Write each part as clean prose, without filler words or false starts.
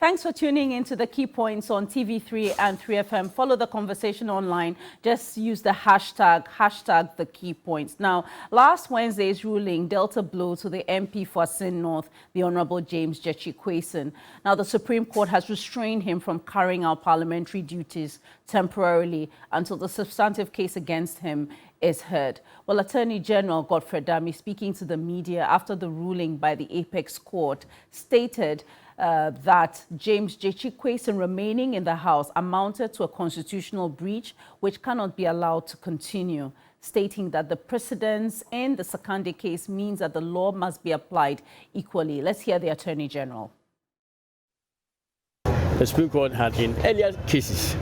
Thanks for tuning into the Key Points on TV3 and 3FM. Follow the conversation online. Just use the hashtag the Key Points. Now, last Wednesday's ruling dealt a blow to the MP for Assin North, the Honourable James Jechi Quayson. Now, the Supreme Court has restrained him from carrying out parliamentary duties temporarily until the substantive case against him is heard. Well, Attorney General Godfrey Dami, speaking to the media after the ruling by the Apex Court, stated that James Jechi Quayson remaining in the House amounted to a constitutional breach which cannot be allowed to continue, stating that the precedence in the Sakande case means that the law must be applied equally. Let's hear the Attorney General. The Supreme Court had in earlier cases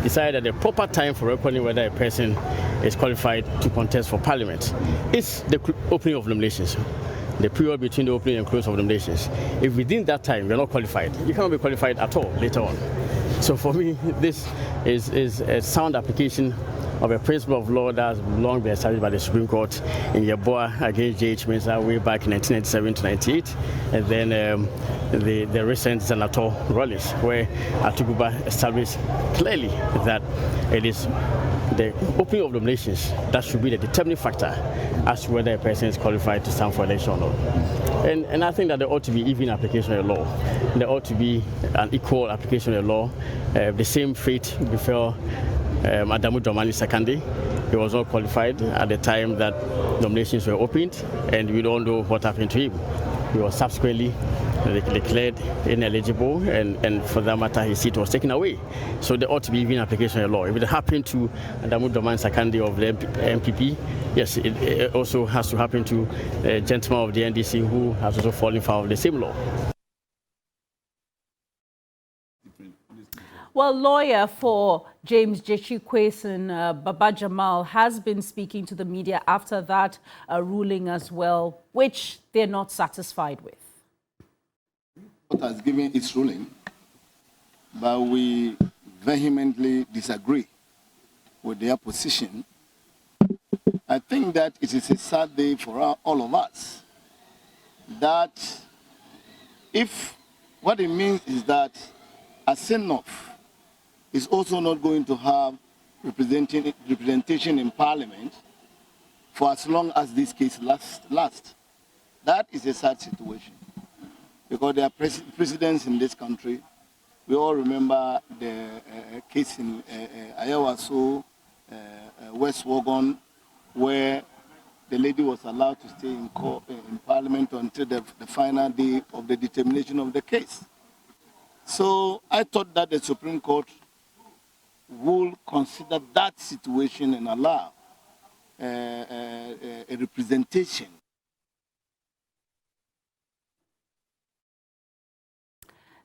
decided that the proper time for reckoning whether a person is qualified to contest for Parliament is the opening of nominations. The period between the opening and close of nominations. If within that time you're not qualified, you cannot be qualified at all later on. So for me, this is a sound application of a principle of law that has long been established by the Supreme Court in Yeboah against J.H. Mensah way back in 1997 to 98, and then the recent Senator Rollins, where Atuguba established clearly that it is the opening of nominations that should be the determining factor as to whether a person is qualified to stand for election or not. And I think that there ought to be even application of the law. There ought to be an equal application of the law. The same fate befell Adamu Dramani Sakande. He was not qualified at the time that nominations were opened, and we don't know what happened to him. He was subsequently declared ineligible, and for that matter, his seat was taken away. So there ought to be even application of the law. If it happened to Adamu Dramani Sakande of the MPP, yes, it also has to happen to a gentleman of the NDC who has also fallen foul of the same law. Well, lawyer for James Jechi Quayson, Baba Jamal, has been speaking to the media after that ruling as well, which they're not satisfied with. Court has given its ruling, but we vehemently disagree with their position. I think that it is a sad day for all of us, that if what it means is that Assin North is also not going to have representation in Parliament for as long as this case lasts. That is a sad situation, because there are precedents in this country. We all remember the case in Ayawaso, West Wogon, where the lady was allowed to stay in Parliament until the final day of the determination of the case. So I thought that the Supreme Court will consider that situation and allow a representation.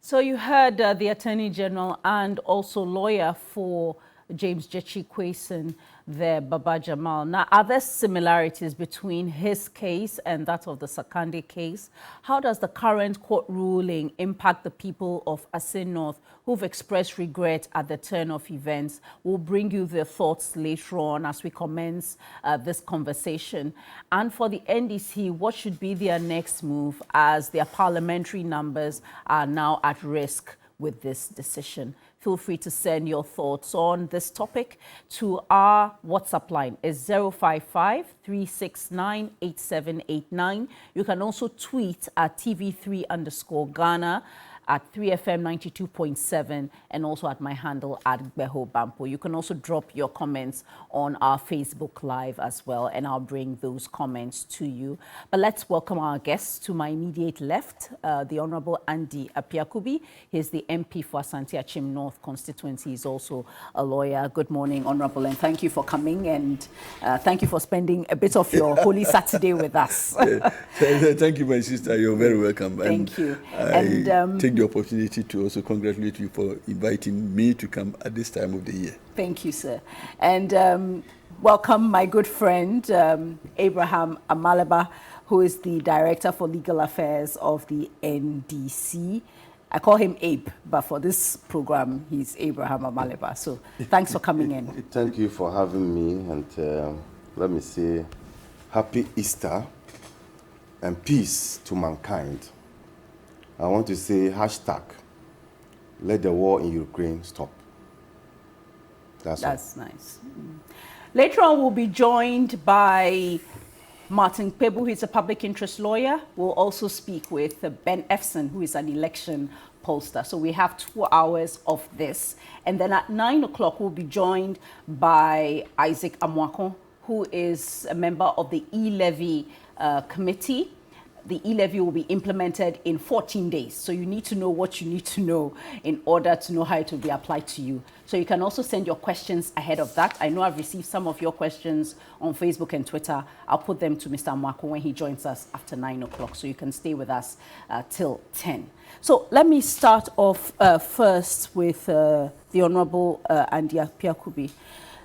So you heard the Attorney General and also lawyer for James Jechi Quayson there, Baba Jamal. Now, are there similarities between his case and that of the Sakande case? How does the current court ruling impact the people of Assin North who've expressed regret at the turn of events? We'll bring you their thoughts later on as we commence this conversation. And for the NDC, what should be their next move as their parliamentary numbers are now at risk with this decision? Feel free to send your thoughts on this topic to our WhatsApp line. It's 055-369-8789. You can also tweet at TV3_Ghana, at 3FM 92.7, and also at my handle at Beho Bampo. You can also drop your comments on our Facebook Live as well, and I'll bring those comments to you. But let's welcome our guests. To my immediate left, the Honourable Andy Apiakubi. He's the MP for Asante Achim North constituency. He's also a lawyer. Good morning, Honourable, and thank you for coming, and thank you for spending a bit of your Holy Saturday with us. Thank you, my sister. You're very welcome. Thank you. And take the opportunity to also congratulate you for inviting me to come at this time of the year. Thank you, sir. And welcome my good friend, Abraham Amaleba, who is the Director for Legal Affairs of the NDC. I call him Abe, but for this program, he's Abraham Amaleba. So thanks for coming in. Thank you for having me. And let me say, happy Easter and peace to mankind. I want to say hashtag let the war in Ukraine stop. That's all. Nice. Later on, we'll be joined by Martin Pebu, who is a public interest lawyer. We'll also speak with Ben Assin, who is an election pollster. So we have 2 hours of this. And then at 9 o'clock, we'll be joined by Isaac Amwako, who is a member of the e-levy committee. The e-levy will be implemented in 14 days. So you need to know what you need to know in order to know how it will be applied to you. So you can also send your questions ahead of that. I know I've received some of your questions on Facebook and Twitter. I'll put them to Mr. Amwako when he joins us after 9 o'clock. So you can stay with us till 10. So let me start off first with the Honorable Andy Apiakubi.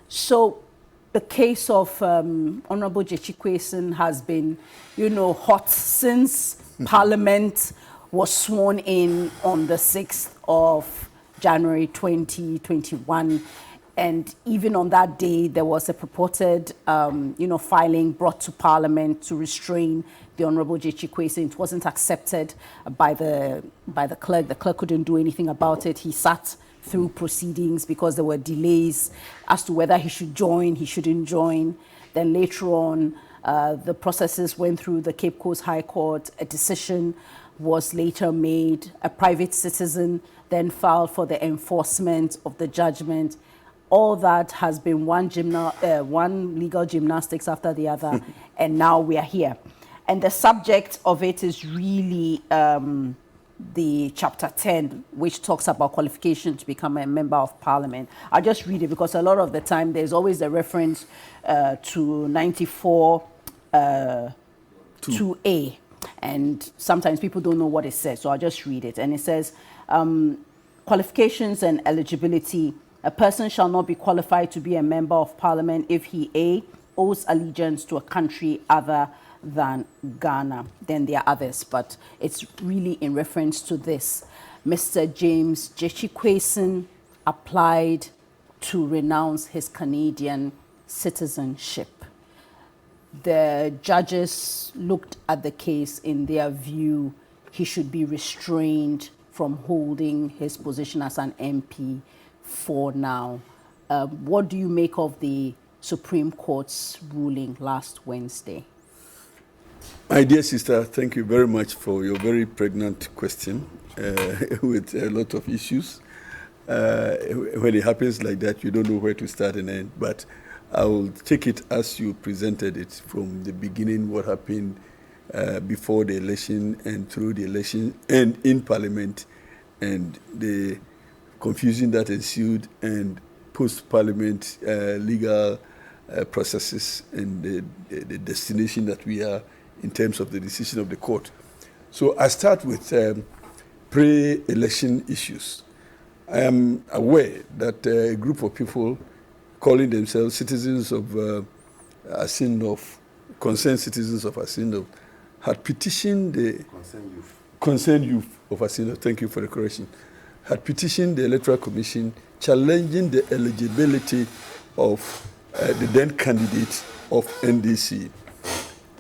So the case of Honorable Assin has been, hot since Parliament was sworn in on the 6th of January 2021. And even on that day, there was a purported, filing brought to Parliament to restrain the Honorable Assin. It wasn't accepted by the clerk. The clerk couldn't do anything about it. He sat through proceedings because there were delays as to whether he should join, he shouldn't join. Then later on, the processes went through the Cape Coast High Court. A decision was later made. A private citizen then filed for the enforcement of the judgment. All that has been one legal gymnastics after the other, and now we are here. And the subject of it is really the chapter 10, which talks about qualification to become a member of parliament. I'll just read it because a lot of the time there's always a reference to 94 2A, and sometimes people don't know what it says, so I'll just read it. And it says, qualifications and eligibility. A person shall not be qualified to be a member of parliament if he A, owes allegiance to a country other than Ghana. Then there are others, but it's really in reference to this. Mr. James Assin applied to renounce his Canadian citizenship. The judges looked at the case. In their view, he should be restrained from holding his position as an MP for now. What do you make of the Supreme Court's ruling last Wednesday? My dear sister, thank you very much for your very pregnant question with a lot of issues. When it happens like that, you don't know where to start and end, but I will take it as you presented it from the beginning, what happened before the election and through the election and in Parliament, and the confusion that ensued, and post-Parliament legal processes, and the destination that we are in terms of the decision of the court. So I start with pre-election issues. I am aware that a group of people calling themselves citizens of Assin, concerned citizens of Assin, had petitioned the concerned youth of Assin, thank you for the correction, had petitioned the Electoral Commission challenging the eligibility of the then candidate of NDC.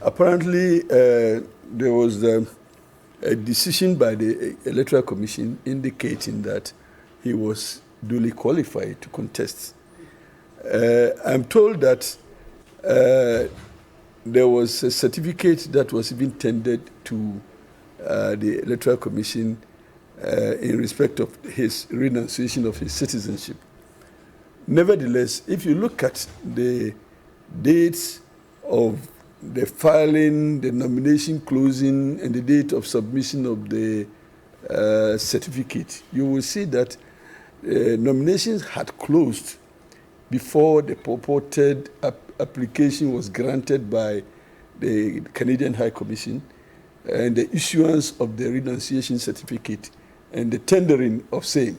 Apparently, there was a decision by the Electoral Commission indicating that he was duly qualified to contest. I'm told that there was a certificate that was even tendered to the Electoral Commission in respect of his renunciation of his citizenship. Nevertheless, if you look at the dates of the filing, the nomination closing, and the date of submission of the certificate, you will see that nominations had closed before the purported application was granted by the Canadian High Commission, and the issuance of the renunciation certificate and the tendering of same.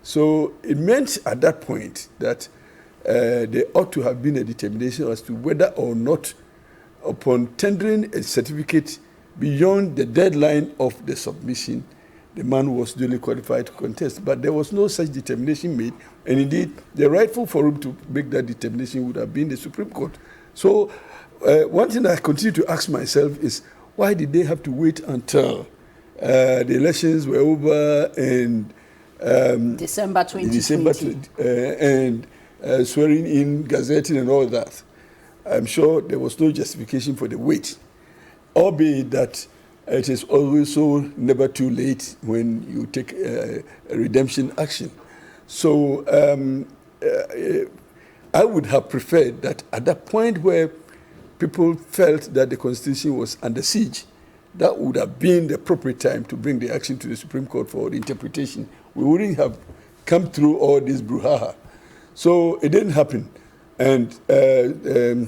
So it meant at that point that there ought to have been a determination as to whether or not, upon tendering a certificate beyond the deadline of the submission, the man was duly qualified to contest. But there was no such determination made, and indeed, the rightful forum to make that determination would have been the Supreme Court. So one thing I continue to ask myself is, why did they have to wait until the elections were over and December 2020. And swearing in, gazetting, and all that. I'm sure there was no justification for the wait, albeit that it is also never too late when you take a redemption action. So I would have preferred that at that point where people felt that the Constitution was under siege, that would have been the appropriate time to bring the action to the Supreme Court for the interpretation. We wouldn't have come through all this brouhaha. So it didn't happen. And the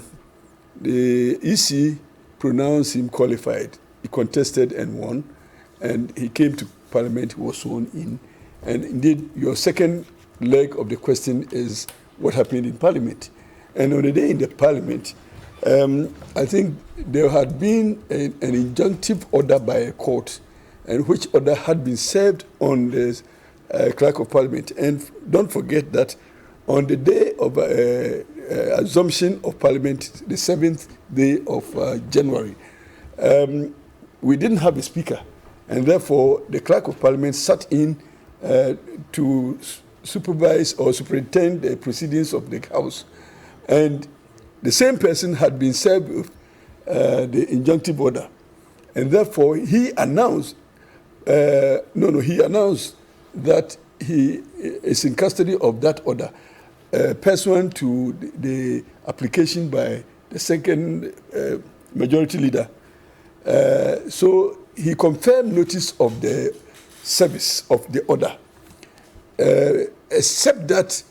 EC pronounced him qualified. He contested and won. And he came to Parliament, he was sworn in. And indeed, your second leg of the question is what happened in Parliament. And on the day in the Parliament, I think there had been an injunctive order by a court, and which order had been served on the Clerk of Parliament. And don't forget that on the day of assumption of Parliament, the 7th day of January, we didn't have a speaker, and therefore the Clerk of Parliament sat in to supervise or superintend the proceedings of the House. And the same person had been served with the injunctive order. And therefore, he announced, he announced that he is in custody of that order, pursuant to the application by the second majority leader. So he confirmed notice of the service of the order, except that,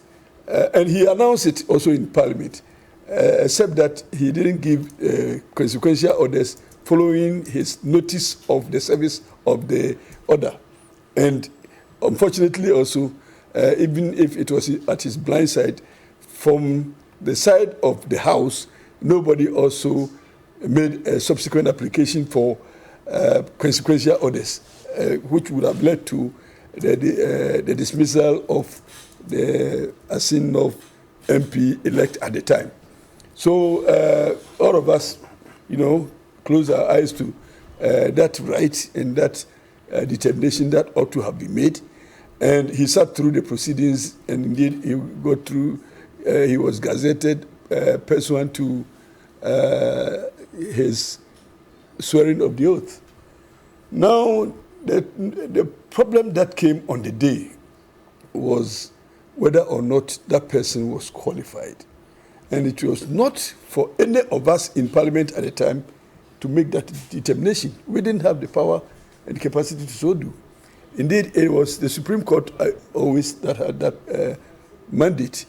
and he announced it also in Parliament, except that he didn't give consequential orders following his notice of the service of the order. And unfortunately also, even if it was at his blind side, from the side of the House, nobody also made a subsequent application for consequential orders, which would have led to the dismissal of the Assin North MP-elect at the time. So all of us, close our eyes to that right and that determination that ought to have been made. And he sat through the proceedings, and indeed he got through, he was gazetted pursuant to his swearing of the oath. Now, the problem that came on the day was whether or not that person was qualified. And it was not for any of us in Parliament at the time to make that determination. We didn't have the power and the capacity to so do. Indeed, it was the Supreme Court always that had that mandate.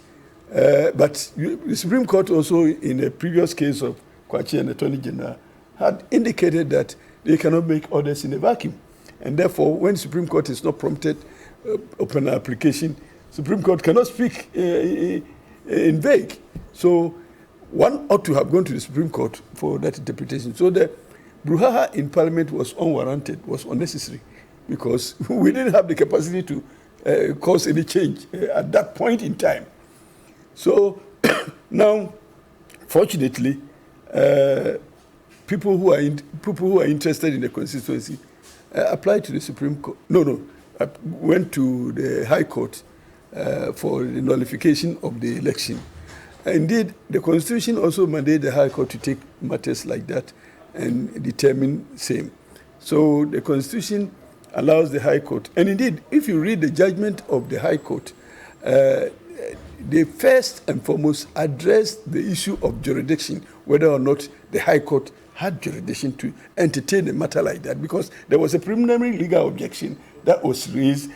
But the Supreme Court also, in a previous case of Kwachi and Attorney General, had indicated that they cannot make orders in a vacuum. And therefore, when the Supreme Court is not prompted upon an application, Supreme Court cannot speak in vague. So one ought to have gone to the Supreme Court for that interpretation. So the brouhaha in Parliament was unwarranted, was unnecessary, because we didn't have the capacity to cause any change at that point in time. So now, fortunately, people who are interested in the constituency applied to the Supreme Court. Went to the High Court for the nullification of the election. Indeed, the Constitution also mandated the High Court to take matters like that and determine same. So the Constitution allows the High Court. And indeed, if you read the judgment of the High Court, they first and foremost addressed the issue of jurisdiction, whether or not the High Court had jurisdiction to entertain a matter like that, because there was a preliminary legal objection that was raised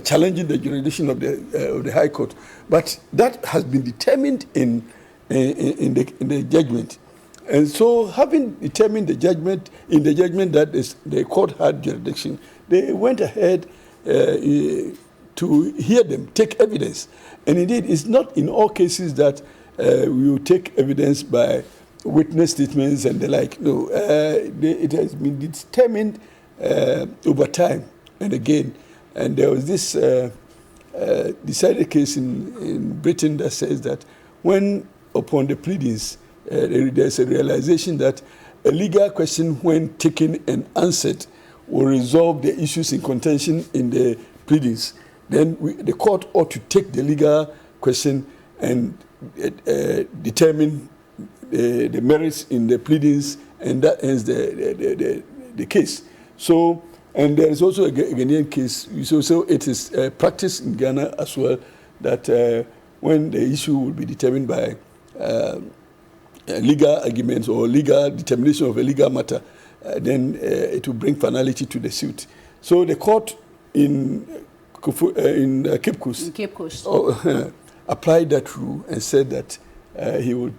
challenging the jurisdiction of the High Court. But that has been determined in the judgment. And so, having determined the judgment that the court had jurisdiction, they went ahead to hear them, take evidence. And indeed, it's not in all cases that we will take evidence by witness statements and the like. No, it has been determined over time and again. And there was this decided case in Britain that says that when, upon the pleadings, there's a realization that a legal question, when taken and answered, will resolve the issues in contention in the pleadings, then the court ought to take the legal question and determine the merits in the pleadings, and that ends the case. So, and there is also a Ghanaian case. So it is practice in Ghana as well that when the issue will be determined by legal arguments or legal determination of a legal matter, then it will bring finality to the suit. So the court in Cape Coast, applied that rule and said that he would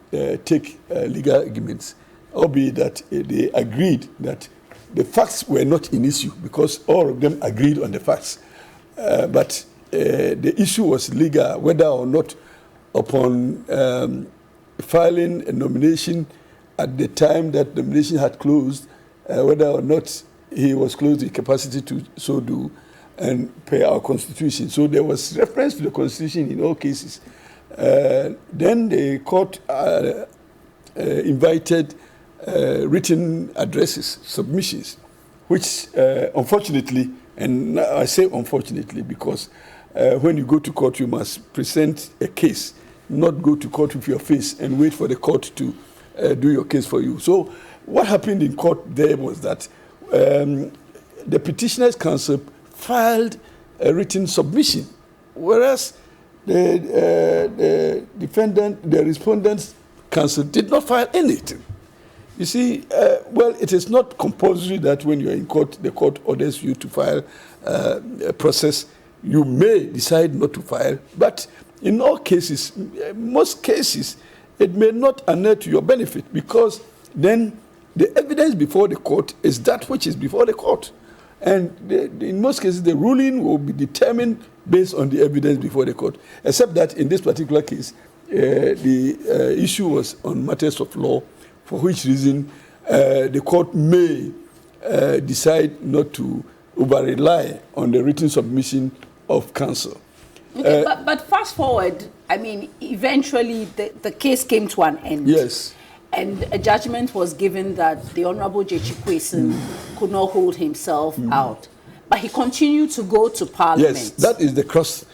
take legal arguments, albeit that they agreed that the facts were not in issue because all of them agreed on the facts. But the issue was legal, whether or not upon filing a nomination at the time that the nomination had closed, whether or not he was closed in capacity to so do, and per our constitution. So there was reference to the constitution in all cases. Then the court invited written addresses, submissions, which unfortunately, and I say unfortunately because when you go to court, you must present a case, not go to court with your face and wait for the court to do your case for you. So what happened in court there was that the petitioner's counsel filed a written submission, whereas the respondent's counsel did not file anything. You see, well, it is not compulsory that when you're in court, the court orders you to file a process. You may decide not to file, but in all cases, most cases, it may not inure to your benefit because then the evidence before the court is that which is before the court. And in most cases, the ruling will be determined based on the evidence before the court, except that in this particular case, the issue was on matters of law, for which reason the court may decide not to over-rely on the written submission of counsel. Okay, but fast forward, I mean, eventually the case came to an end. Yes. And a judgment was given that the Honorable J.H. Kwesen could not hold himself out. But he continued to go to Parliament. Yes, that is the cross.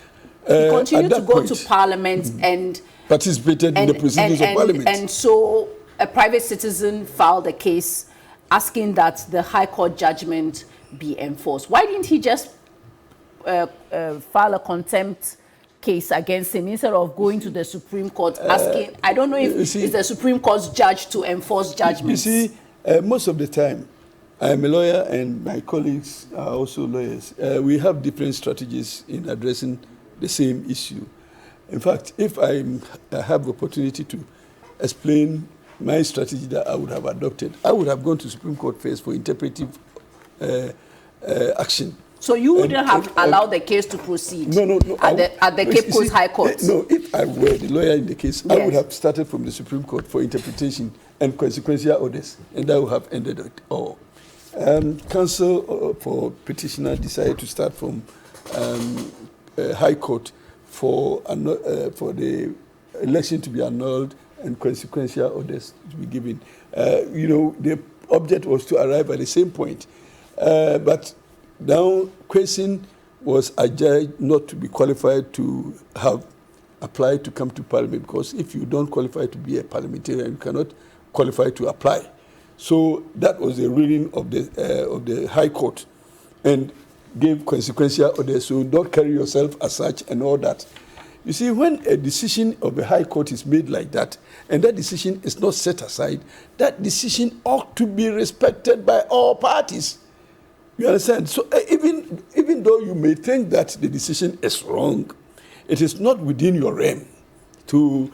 He continued to go to Parliament and participated in the proceedings of Parliament. And so a private citizen filed a case asking that the High Court judgment be enforced. Why didn't he just file a contempt case against him instead of going to the Supreme Court asking, I don't know if it's the Supreme Court's judge to enforce judgments. You see, most of the time, I'm a lawyer and my colleagues are also lawyers. We have different strategies in addressing the same issue. In fact, if I have the opportunity to explain my strategy that I would have adopted, I would have gone to Supreme Court first for interpretive action. So you wouldn't have allowed the case to proceed? No. At the Cape Coast High Court? No, if I were the lawyer in the case, yes, I would have started from the Supreme Court for interpretation and consequential orders, and that would have ended it all. Counsel for petitioner decided to start from High Court for the election to be annulled and consequential orders to be given. The object was to arrive at the same point, but now Kwesen was adjudged not to be qualified to have applied to come to Parliament, because if you don't qualify to be a parliamentarian, you cannot qualify to apply. So that was the ruling of the High Court, and gave consequential orders. So don't carry yourself as such and all that. You see, when a decision of the High Court is made like that, and that decision is not set aside, that decision ought to be respected by all parties. You understand? So even though you may think that the decision is wrong, it is not within your realm to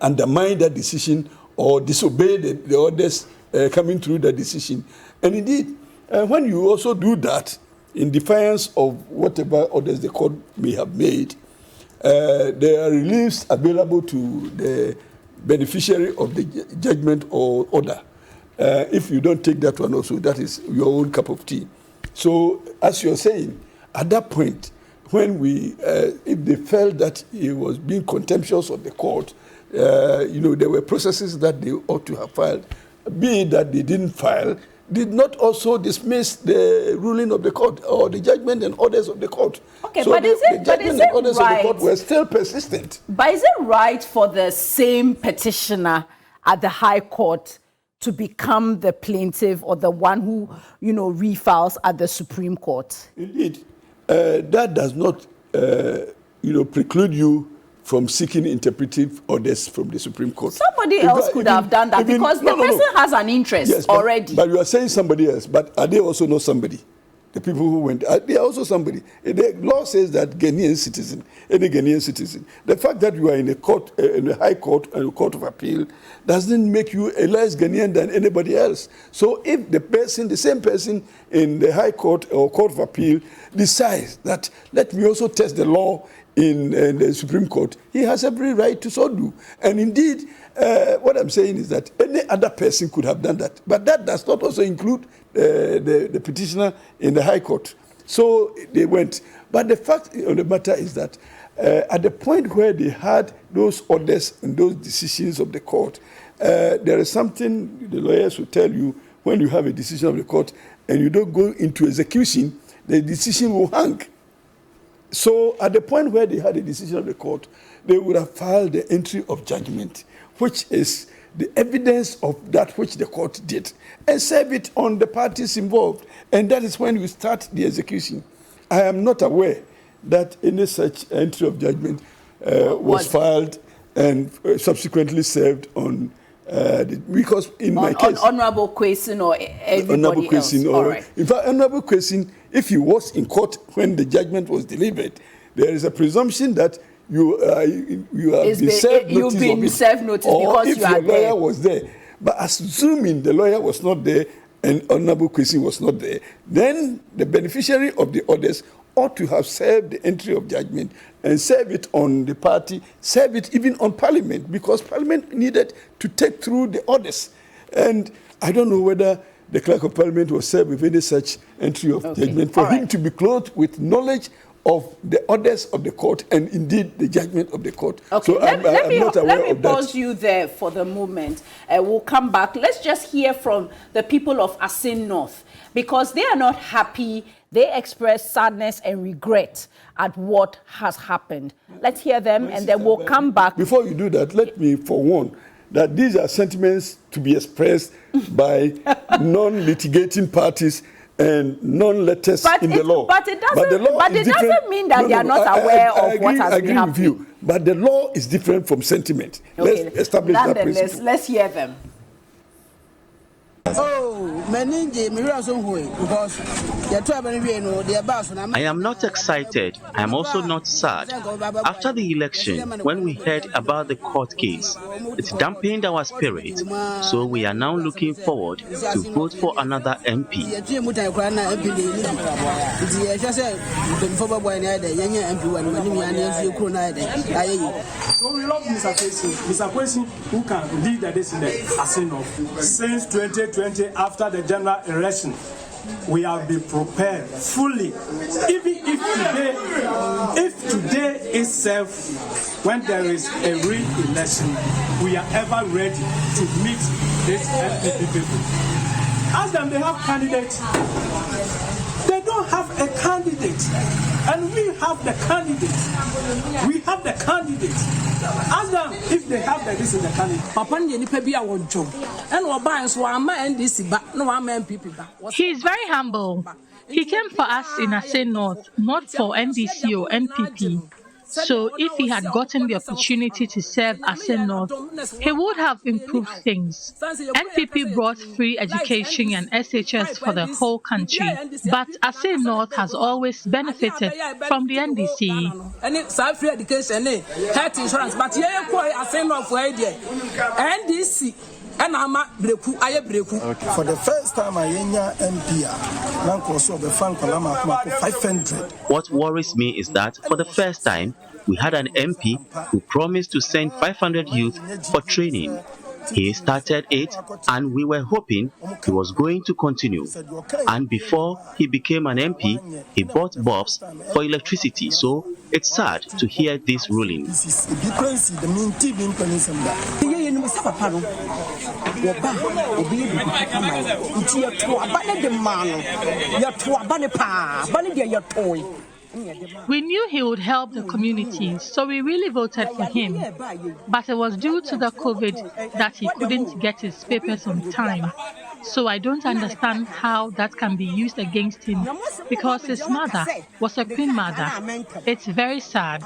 undermine that decision or disobey the orders coming through that decision. And indeed, when you also do that in defiance of whatever orders the court may have made, there are reliefs available to the beneficiary of the judgment or order. If you don't take that one also, that is your own cup of tea. So, as you're saying, at that point, when if they felt that he was being contemptuous of the court, there were processes that they ought to have filed. Be it that they didn't file, did not also dismiss the ruling of the court or the judgment and orders of the court. Okay, so but the judgment and orders of the court were still persistent. But is it right for the same petitioner at the High Court to become the plaintiff or the one who, refiles at the Supreme Court? Indeed. That does not, preclude you from seeking interpretive orders from the Supreme Court. Somebody else could have done that because the person has an interest already. But you are saying somebody else. But are they also not somebody? The people who went, they are also somebody. The law says that any Ghanaian citizen, the fact that you are in a court, in a high court and a court of appeal, doesn't make you a less Ghanaian than anybody else. So if the same person in the high court or court of appeal decides that let me also test the law in the Supreme Court, he has every right to so do. And indeed, what I'm saying is that any other person could have done that. But that does not also include the petitioner in the High Court. So they went. But the fact of the matter is that at the point where they had those orders and those decisions of the court, there is something the lawyers will tell you when you have a decision of the court and you don't go into execution, the decision will hang. So at the point where they had a decision of the court, they would have filed the entry of judgment, which is the evidence of that which the court did, and serve it on the parties involved. And that is when we start the execution. I am not aware that any such entry of judgment was filed and subsequently served on because in my case, Honorable Kwesi or everybody else. In fact, Honorable Kwesi, if he was in court when the judgment was delivered, there is a presumption that you have been served notice. You've been served notice because if you are your lawyer there. was there. But assuming the lawyer was not there and Honorable Kwesi was not there, then the beneficiary of the orders ought to have served the entry of judgment and serve it on the party, serve it even on Parliament, because Parliament needed to take through the orders. And I don't know whether the Clerk of Parliament was served with any such entry of judgment for him to be clothed with knowledge of the orders of the court and indeed the judgment of the court. Okay, so I'm not aware let me of that. pause you there for the moment. We'll come back. Let's just hear from the people of Assin North, because they are not happy. They express sadness and regret at what has happened. Let's hear them and then we'll come back. Before you do that, let me forewarn that these are sentiments to be expressed by non-litigating parties and non-letters in the law. But it doesn't mean that they are not aware of what has been happening. With you, but the law is different from sentiment. Okay. Let's establish that principle. Let's hear them. I am not excited. I am also not sad. After the election, when we heard about the court case, it dampened our spirit. So we are now looking forward to vote for another MP. So we love Mr. Kwesi, who can lead this in the Assin North. Since 2020, after the general election, we have been prepared fully. Even if today itself, when there is a re-election, we are ever ready to meet these MPP people. Ask them, they have candidates. They don't have a candidate, and we have the candidate. We have the candidate. Ask them if they have this in the candidate. He is very humble. He came for us in Assin North, not for NDC or NPP. So if he had gotten the opportunity to serve Assin North, he would have improved things. NPP brought free education and SHS for the whole country, but Assin North has always benefited from the NDC. Health insurance, but Assin North for NDC. For the first time, I MP. What worries me is that for the first time, we had an MP who promised to send 500 youth for training. He started it and we were hoping he was going to continue. And before he became an MP, he bought bulbs for electricity. So it's sad to hear this ruling. We knew he would help the community, so we really voted for him. But it was due to the COVID that he couldn't get his papers on time. So I don't understand how that can be used against him because his mother was a queen mother. It's very sad.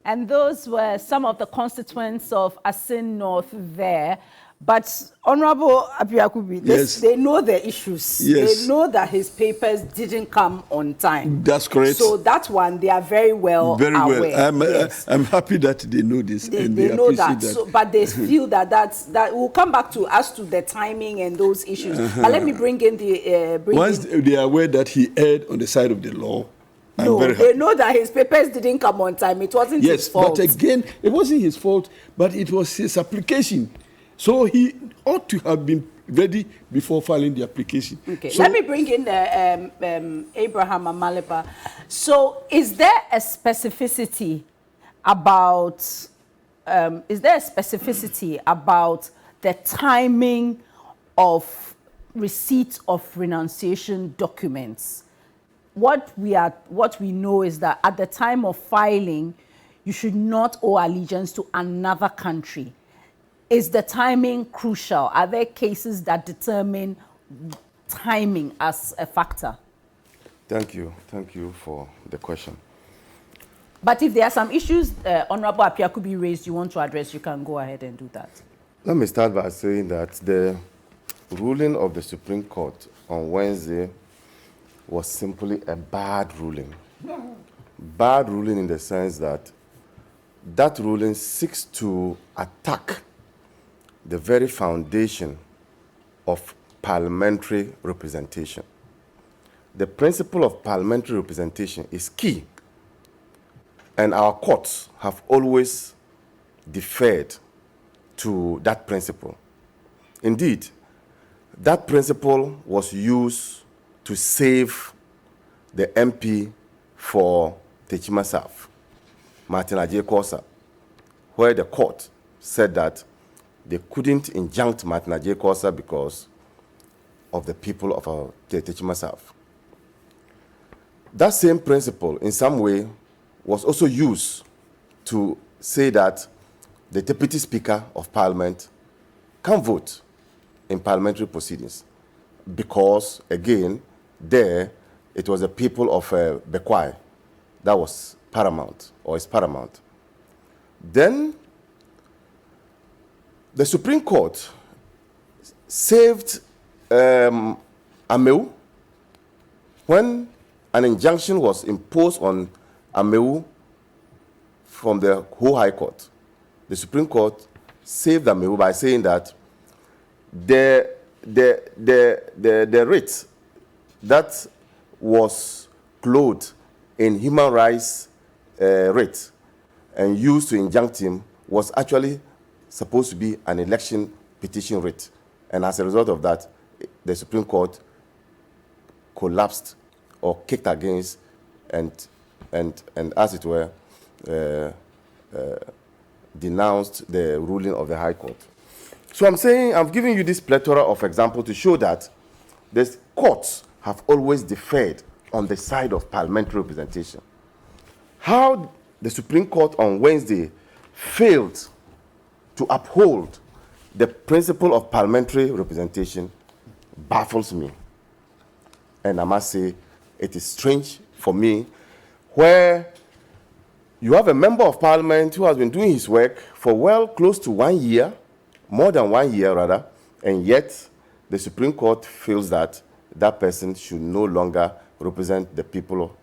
And those were some of the constituents of Assin North there. But Honorable Abiakubi, yes. They know the issues. Yes. They know that his papers didn't come on time. That's correct. So that one, they are very well aware. Yes. I'm happy that they know this. They know that. So, but they feel that we'll come back to as to the timing and those issues. But let me bring in the... Once they are aware that he erred on the side of the law, they know that his papers didn't come on time. It wasn't his fault. Yes, but again, it wasn't his fault, but it was his application. So he ought to have been ready before filing the application. Okay, so, let me bring in Abraham Amalepa. So is there a specificity about the timing of receipt of renunciation documents? What we know is that at the time of filing, you should not owe allegiance to another country. Is the timing crucial? Are there cases that determine timing as a factor? Thank you for the question. But if there are some issues Honorable Apiakubi raised you want to address, you can go ahead and do that. Let me start by saying that the ruling of the Supreme Court on Wednesday was simply a bad ruling. Bad ruling in the sense that that ruling seeks to attack the very foundation of parliamentary representation. The principle of parliamentary representation is key, and our courts have always deferred to that principle. Indeed, that principle was used to save the MP for Techima South, Martin Ajay Kosa, where the court said that they couldn't injunct Martin Ajay Kosa because of the people of the Techima South. That same principle, in some way, was also used to say that the Deputy Speaker of Parliament can vote in parliamentary proceedings because, again, there it was the people of Bekwai that was paramount, or is paramount. Then the Supreme Court saved Ameu when an injunction was imposed on Ameu from the whole High Court. The Supreme Court saved Ameu by saying that the writ that was clothed in human rights writ and used to injunct him was actually supposed to be an election petition writ. And as a result of that, the Supreme Court collapsed or kicked against and as it were, denounced the ruling of the High Court. So I'm giving you this plethora of examples to show that the courts have always deferred on the side of parliamentary representation. How the Supreme Court on Wednesday failed to uphold the principle of parliamentary representation baffles me. And I must say, it is strange for me where you have a member of parliament who has been doing his work for close to 1 year, more than 1 year rather, and yet the Supreme Court feels that that person should no longer represent the people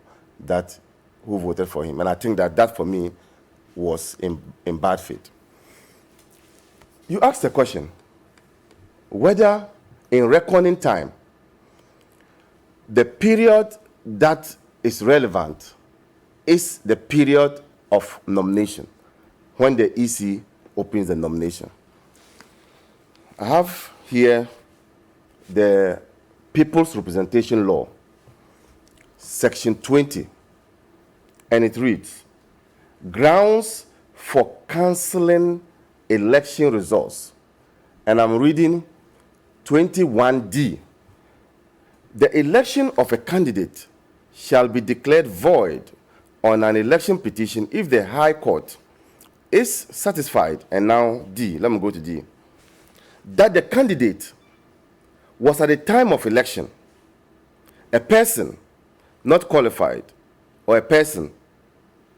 who voted for him. And I think that for me was in bad faith. You asked the question whether in reckoning time, the period that is relevant is the period of nomination, when the EC opens the nomination. I have here the People's Representation Law, Section 20, And it reads, grounds for cancelling election results. And I'm reading 21D. The election of a candidate shall be declared void on an election petition if the High Court is satisfied, and now D, let me go to D, that the candidate was at the time of election a person not qualified or a person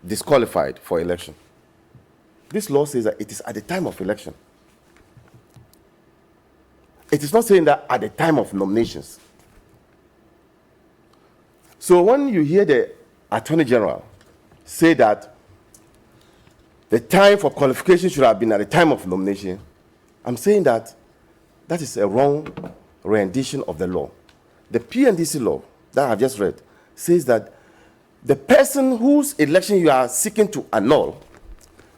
disqualified for election. This law says that it is at the time of election. It is not saying that at the time of nominations. So when you hear the Attorney General say that the time for qualification should have been at the time of nomination, I'm saying that that is a wrong rendition of the law. The PNDC law that I've just read says that the person whose election you are seeking to annul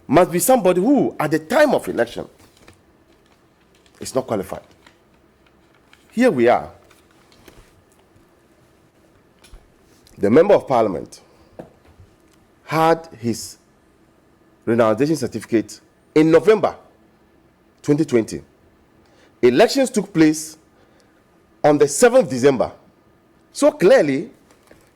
must be somebody who, at the time of election, is not qualified. Here we are. The Member of Parliament had his renunciation certificate in November 2020. Elections took place on the 7th December. So clearly,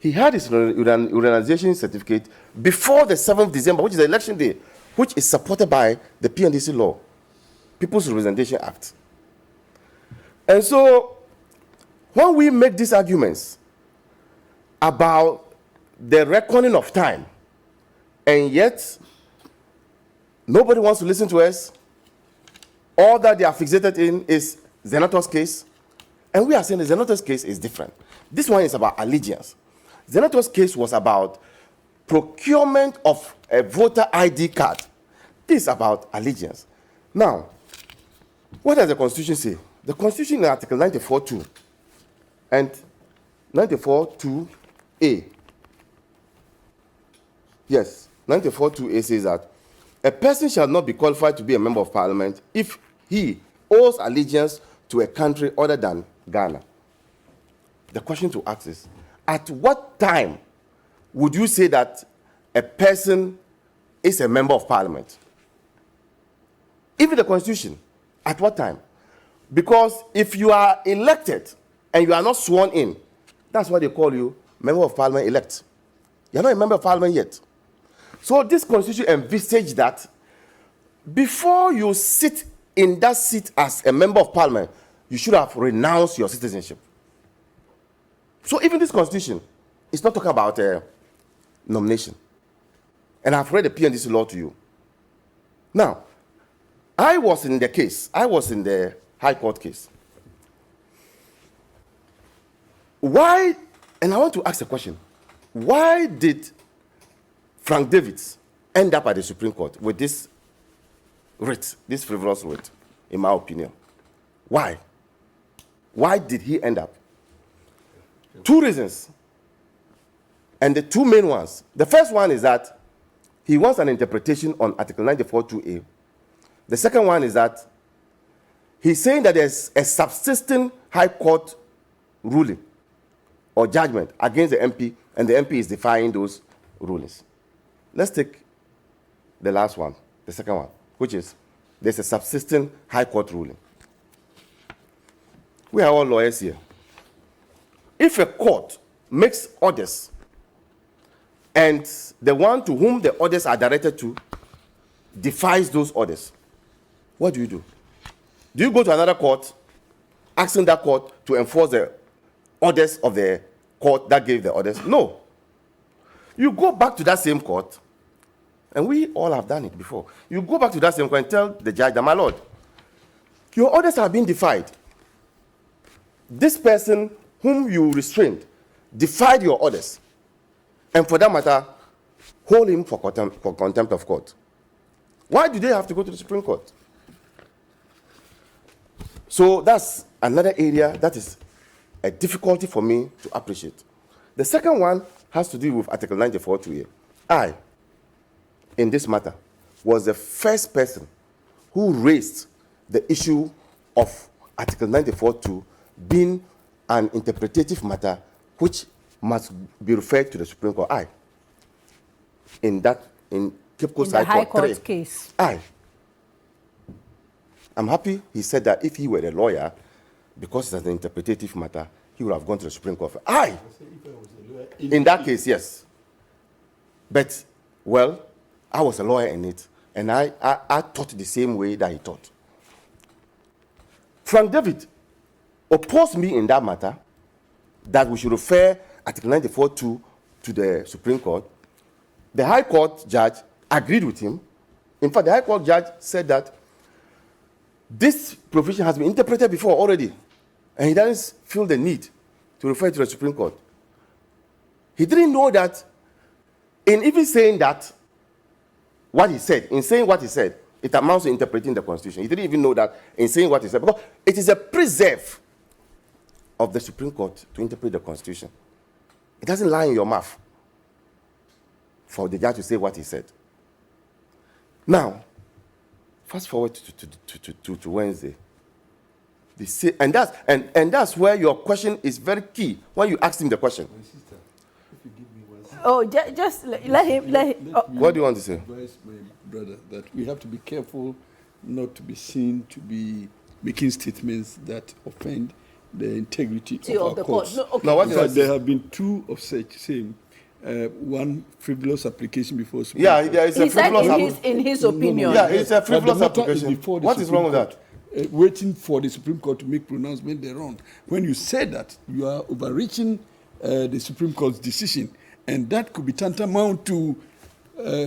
he had his renunciation certificate before the 7th December, which is the election day, which is supported by the PNDC law, People's Representation Act. And so, when we make these arguments about the reckoning of time, and yet nobody wants to listen to us, all that they are fixated in is Zenato's case, and we are saying the Zenato's case is different. This one is about allegiance. Zenato's case was about procurement of a voter ID card. This is about allegiance. Now, what does the Constitution say? The Constitution in Article 94.2 and 94.2a. Yes, 94.2a says that a person shall not be qualified to be a member of Parliament if he owes allegiance to a country other than Ghana. The question to ask is, at what time would you say that a person is a member of Parliament? Even the Constitution, at what time? Because if you are elected and you are not sworn in, that's why they call you member of Parliament elect. You're not a member of Parliament yet. So this Constitution envisaged that before you sit in that seat as a member of Parliament, you should have renounced your citizenship. So even this Constitution is not talking about nomination. And I've read the PNDC law to you. Now, I was in the case. I was in the High Court case. Why, and I want to ask a question, why did Frank Davids end up at the Supreme Court with this writ, this frivolous writ, in my opinion? Why? Why did he end up? Two reasons. And the two main ones. The first one is that he wants an interpretation on Article 94.2a. The second one is that he's saying that there's a subsisting High Court ruling or judgment against the MP, and the MP is defying those rulings. Let's take the last one, the second one, which is there's a subsisting High Court ruling. We are all lawyers here. If a court makes orders and the one to whom the orders are directed to defies those orders, what do? Do you go to another court, asking that court to enforce the orders of the court that gave the orders? No. You go back to that same court, and we all have done it before. You go back to that same court and tell the judge that, my lord, your orders are being defied. This person whom you restrained defied your orders. And for that matter, hold him for contempt of court. Why do they have to go to the Supreme Court? So that's another area that is a difficulty for me to appreciate. The second one has to do with Article 94.2a. I, in this matter, was the first person who raised the issue of Article 94.2 being an interpretative matter which must be referred to the Supreme Court. in Cape Coast in the High Court 3. case. I'm happy he said that if he were a lawyer, because it's an interpretative matter, he would have gone to the Supreme Court. In that case, yes. But, well, I was a lawyer in it, and I thought the same way that he thought. Frank David opposed me in that matter, that we should refer Article 94(2) to the Supreme Court. The High Court judge agreed with him. In fact, the High Court judge said that this provision has been interpreted before already, and he doesn't feel the need to refer to the Supreme Court. He didn't know that in even saying that, what he said, it amounts to interpreting the Constitution. He didn't even know that in saying what he said, because it is a preserve of the Supreme Court to interpret the Constitution. It doesn't lie in your mouth for the judge to say what he said. Now, fast forward to Wednesday. And that's where your question is very key when you ask him the question. Oh, just let him. What do you want to say? Advise my brother that we have to be careful not to be seen to be making statements that offend the integrity of our courts. No, okay. Now, what In fact, there have been two of such same. One frivolous application before Supreme Yeah, Court. there is a He said frivolous in his opinion. Yeah, it's a But frivolous the matter application. is before the What is Supreme wrong with Court. that? Waiting for the Supreme Court to make pronouncement thereon. When you say that, you are overreaching the Supreme Court's decision, and that could be tantamount to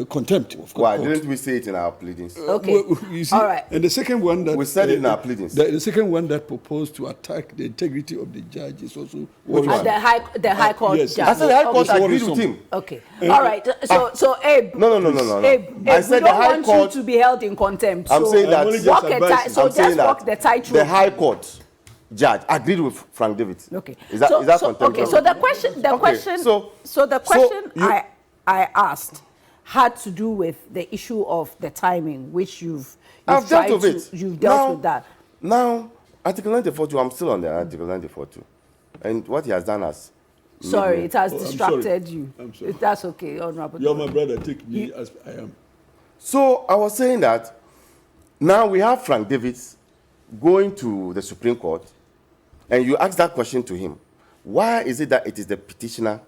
contempt of court. Why didn't we say it in our pleadings? Okay. You see, All right. And the second one that We said it in our pleadings. The second one that proposed to attack the integrity of the judge is also Which one? The High Court yes. judge. I said the High Court Okay. agreed with him. Okay. All right. So Abe. No. Abe, I we said don't the High want Court. you to be held in contempt. I'm so saying that. only just walk advising. so I'm saying just walk the that tightrope. the High Court judge agreed with Frank David. Okay. Is that contempt? Okay. So the question, I asked had to do with the issue of the timing, which you've I've tried dealt with it. You've dealt with that. Now, Article 94(2), I'm still on the Article 94(2). And what he has done has... Sorry, it has I'm distracted sorry. you. I'm sorry. That's okay, Honorable. You're my brother, take me as I am. So I was saying that now we have Frank Davis going to the Supreme Court, and you ask that question to him. Why is it that it is the petitioner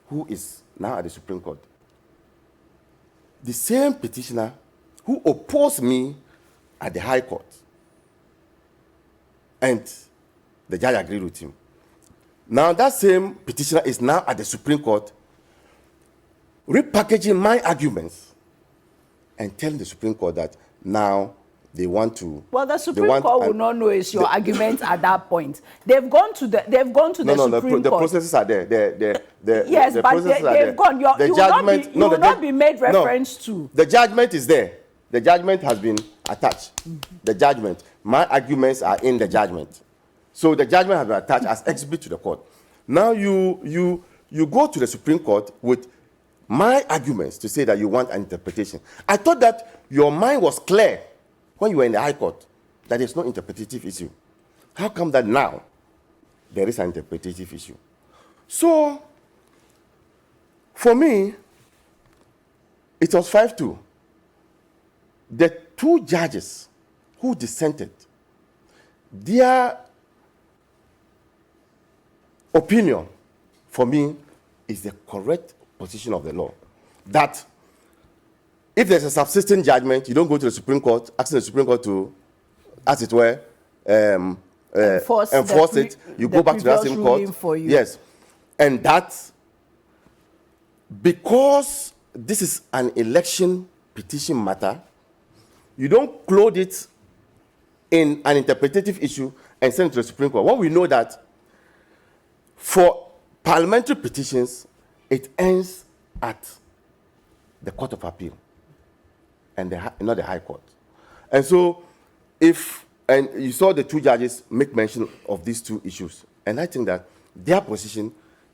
who is now at the Supreme Court? The same petitioner who opposed me at the High Court, and the judge agreed with him. Now that same petitioner is now at the Supreme Court, repackaging my arguments and telling the Supreme Court that now they want to. Well, the Supreme Court will not know it's your argument at that point. They've gone to the Supreme Court. The processes are there. Yes, the but processes are they've gone. You will not be made reference to. The judgment is there. The judgment has been attached. The judgment. My arguments are in the judgment. So the judgment has been attached as exhibit to the court. Now you go to the Supreme Court with my arguments to say that you want an interpretation. I thought that your mind was clear when you were in the High Court, that there's no interpretative issue. How come that now there is an interpretative issue? So, for me, it was 5-2. The two judges who dissented, their opinion, for me, is the correct position of the law. That if there's a subsisting judgment, you don't go to the Supreme Court, asking the Supreme Court to, as it were, enforce it. You go back to that same court. For you. Yes. And that, because this is an election petition matter, you don't clothe it in an interpretative issue and send it to the Supreme Court. When we know that for parliamentary petitions, it ends at the Court of Appeal and not the High Court. And so, and you saw the two judges make mention of these two issues, and I think that their position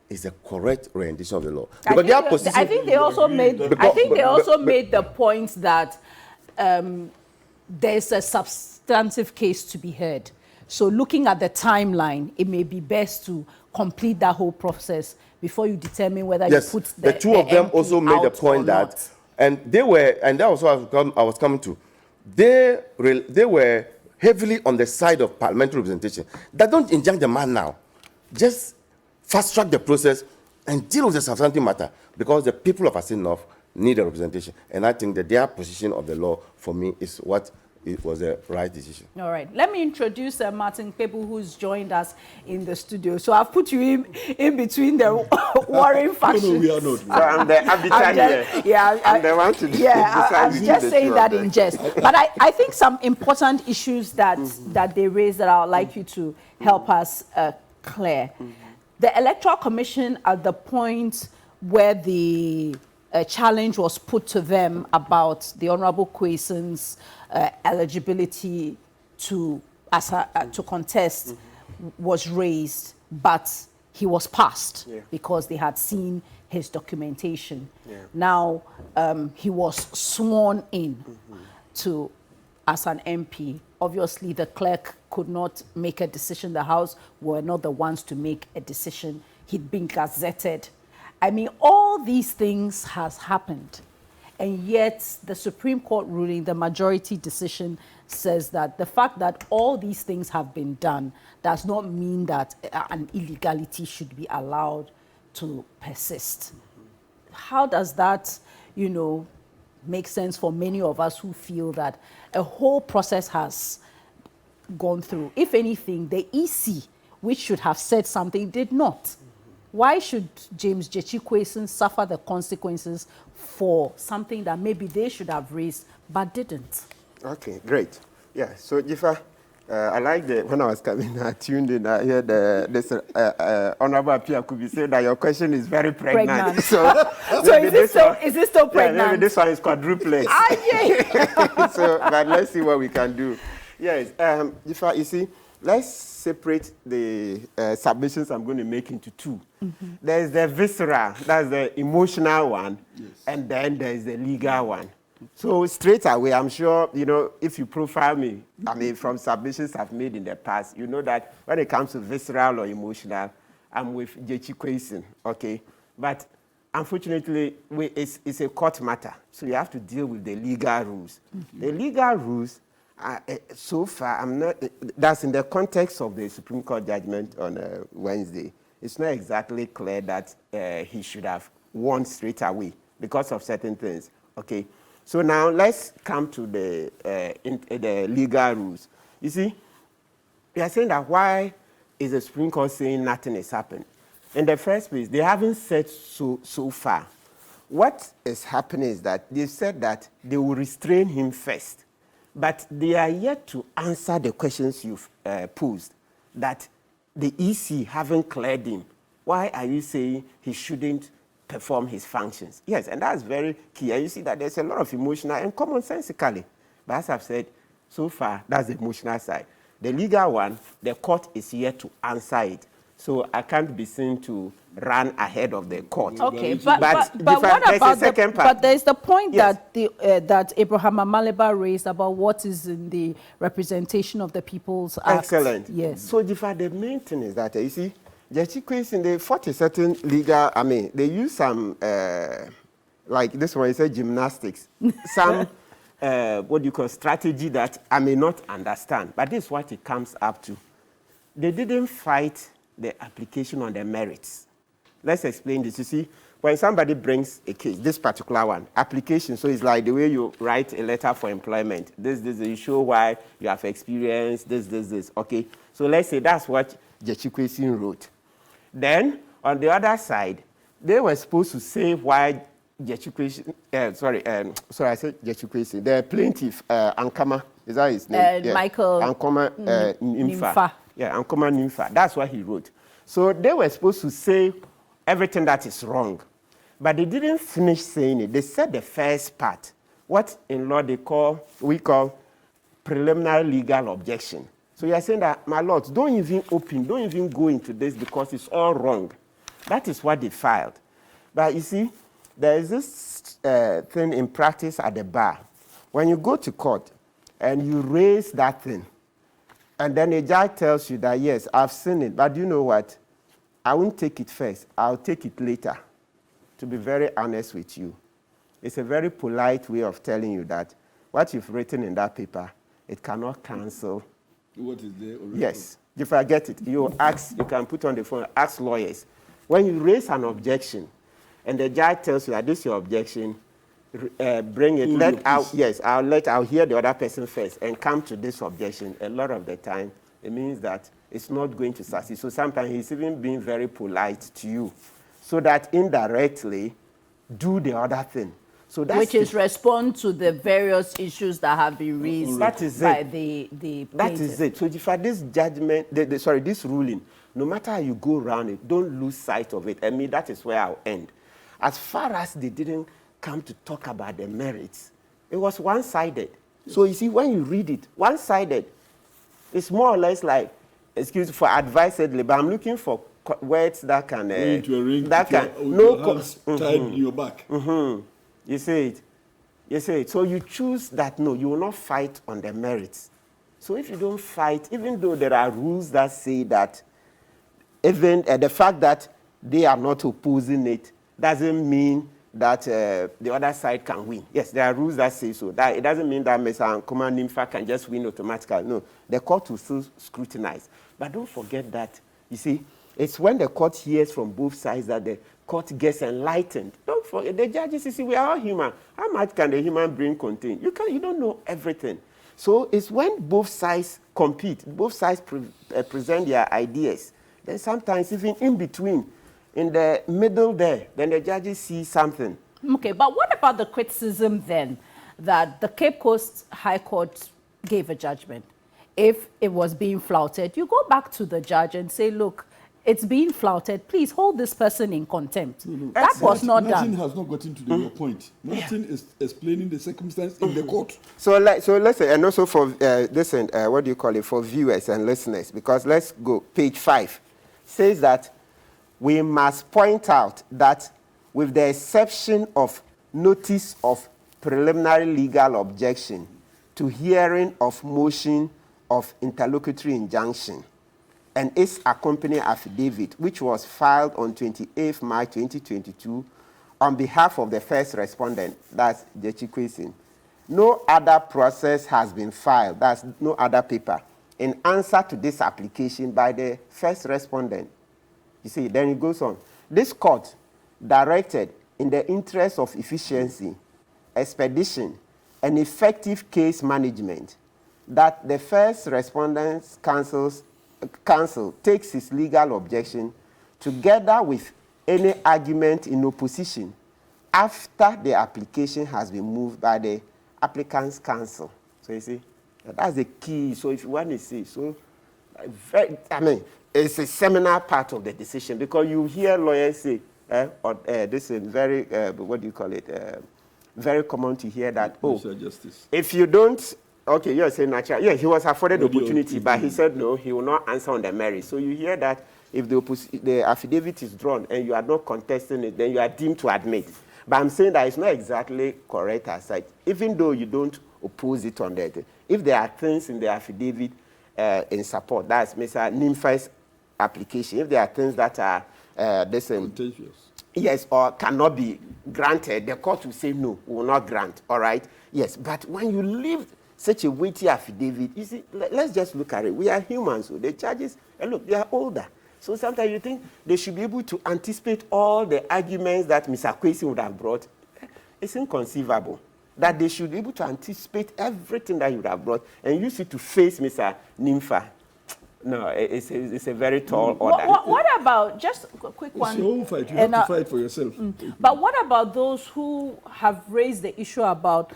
is the correct rendition of the law. Because I think they also made the point that there's a substantive case to be heard. So looking at the timeline, it may be best to complete that whole process before you determine whether Yes, you put the two of them MP also made the out point or that, not. and they were, and that was what I was coming to. They were heavily on the side of parliamentary representation. That don't injunct the man now. Just fast track the process and deal with the substantive matter, because the people of Assin North need a representation. And I think that their position of the law, for me, is what it was the right decision. All right. Let me introduce Martin Pebu, who's joined us in the studio. So I've put you in between the warring factions. No, we are not. So I'm the arbiter here. Yeah, I'm the one to I was just saying that in jest. But I think some important issues that they raised that I would like you to help us clear. The Electoral Commission, at the point where the challenge was put to them about the Honorable Kweson's eligibility to contest was raised, but he was passed because they had seen his documentation. Now he was sworn in to as an MP. Obviously, the clerk could not make a decision. The House were not the ones to make a decision. He'd been gazetted. I mean, all these things has happened. And yet the Supreme Court ruling, the majority decision, says that the fact that all these things have been done does not mean that an illegality should be allowed to persist. How does that, make sense for many of us who feel that a whole process has gone through? If anything, the EC, which should have said something, did not. Why should James Gyekye Quayson suffer the consequences for something that maybe they should have raised but didn't? Okay, great. Yeah, so Jifa, I like when I was coming, I tuned in, I heard this Honorable Apia Kubi say that your question is very pregnant. So is this still pregnant? Yeah, maybe this one is quadruplex. So, but let's see what we can do. Yes, Jifa, you see, let's separate the submissions I'm going to make into two. There's the visceral, that's the emotional one, and then there's the legal one. So straight away, I'm sure, if you profile me, I mean, from submissions I've made in the past, you know that when it comes to visceral or emotional, I'm with Gyekye Quayson, okay? But unfortunately, it's a court matter, so you have to deal with the legal rules. The legal rules, so far, that's in the context of the Supreme Court judgment on Wednesday. It's not exactly clear that he should have won straight away because of certain things, okay? So now let's come to the legal rules. You see, we are saying that why is the Supreme Court saying nothing has happened? In the first place, they haven't said so far. What is happening is that they said that they will restrain him first, but they are yet to answer the questions you've posed, that the EC haven't cleared him. Why are you saying he shouldn't perform his functions? Yes, and that's very key. And you see that there's a lot of emotional and commonsensically. But as I've said, so far, that's the emotional side. The legal one, the court is yet to answer it. So I can't be seen to run ahead of the court. Okay, but what about the, but there's the point that that Abraham Amaleba raised about what is in the Representation of the People's Act. Excellent. Yes. So the main thing is that, you see, Gyekye Quayson, they fought a certain legal, they use some, like this one, you say gymnastics, some, what you call strategy that I may not understand, but this is what it comes up to. They didn't fight the application on the merits. Let's explain this. You see, when somebody brings a case, this particular one, application, so it's like the way you write a letter for employment. This, you show why you have experienced this, okay? So let's say that's what Gyekye Quayson wrote. Then, on the other side, they were supposed to say why Gyekye Quayson, I said Gyekye Quayson, the plaintiff, Ankama, is that his name? Michael Ankoma Nimfa. Yeah, Ankoma Nimfa, that's what he wrote. So they were supposed to say everything that is wrong, but they didn't finish saying it. They said the first part, what in law we call preliminary legal objection. So you are saying that, my lords, don't even go into this because it's all wrong. That is what they filed. But you see, there is this thing in practice at the bar. When you go to court and you raise that thing, and then a judge tells you that, yes, I've seen it, but you know what? I won't take it first. I'll take it later, to be very honest with you. It's a very polite way of telling you that what you've written in that paper, it cannot cancel. What is there already? Yes. If I get it, you can put on the phone, ask lawyers. When you raise an objection, and the judge tells you that this is your objection, bring it. I'll hear the other person first and come to this objection. A lot of the time, it means that it's not going to succeed. So sometimes he's even being very polite to you, so that indirectly, do the other thing. So that's which is respond to the various issues that have been raised by the plaintiff. That is it. So if this judgment, this ruling, no matter how you go around it, don't lose sight of it. I mean, that is where I'll end. As far as they didn't come to talk about the merits, it was one-sided. So you see, when you read it, one-sided, it's more or less like, excuse me for advisedly, but I'm looking for words that can... into a ring, that can... tied in your back. You say it. So you choose that, no, you will not fight on the merits. So if you don't fight, even though there are rules that say that, even the fact that they are not opposing it doesn't mean that the other side can win. Yes, there are rules that say so. That it doesn't mean that Mr. Nkuma Nimfa can just win automatically. No, the court will still scrutinize. But don't forget that, you see, it's when the court hears from both sides that the court gets enlightened. Don't forget, the judges, you see, we are all human. How much can the human brain contain? You don't know everything. So it's when both sides compete, both sides present their ideas. Then sometimes even in between, in the middle there, then the judges see something. Okay, but what about the criticism then that the Cape Coast High Court gave a judgment? If it was being flouted, you go back to the judge and say, look, it's being flouted. Please hold this person in contempt. That was not done. Nothing has not gotten to your point. Nothing is explaining the circumstance in the court. So let's say, and also for listen, what do you call it, for viewers and listeners, because let's go, page 5 says that we must point out that with the exception of notice of preliminary legal objection to hearing of motion of interlocutory injunction and its accompanying affidavit, which was filed on 28th March 2022 on behalf of the first respondent, that's Jechi Kwesin, no other process has been filed, that's no other paper, in answer to this application by the first respondent. You see, then it goes on. This court directed in the interest of efficiency, expedition, and effective case management that the first respondent's counsel takes his legal objection together with any argument in opposition after the application has been moved by the applicant's counsel. So you see, that's the key. So if you want to see, so it's a seminal part of the decision, because you hear lawyers say, this is very, what do you call it? Very common to hear that, if you don't, okay, you're saying natural. Yeah, he was afforded the opportunity, but he said no, he will not answer on the merits. So you hear that if the affidavit is drawn and you are not contesting it, then you are deemed to admit. But I'm saying that it's not exactly correct as such, even though you don't oppose it on that. If there are things in the affidavit in support, that's Mr. Nimfa's application, if there are things that are contentious, yes, or cannot be granted, the court will say no, will not grant, all right? Yes, but when you leave such a weighty affidavit, you see, let's just look at it. We are humans, so the judges, and look, they are older. So sometimes you think they should be able to anticipate all the arguments that Mr. Kwesin would have brought. It's inconceivable that they should be able to anticipate everything that you would have brought and use it to face Mr. Nimfa. No, it's a very tall order. What about, just a quick one. It's your own fight. You have to fight for yourself. But what about those who have raised the issue about,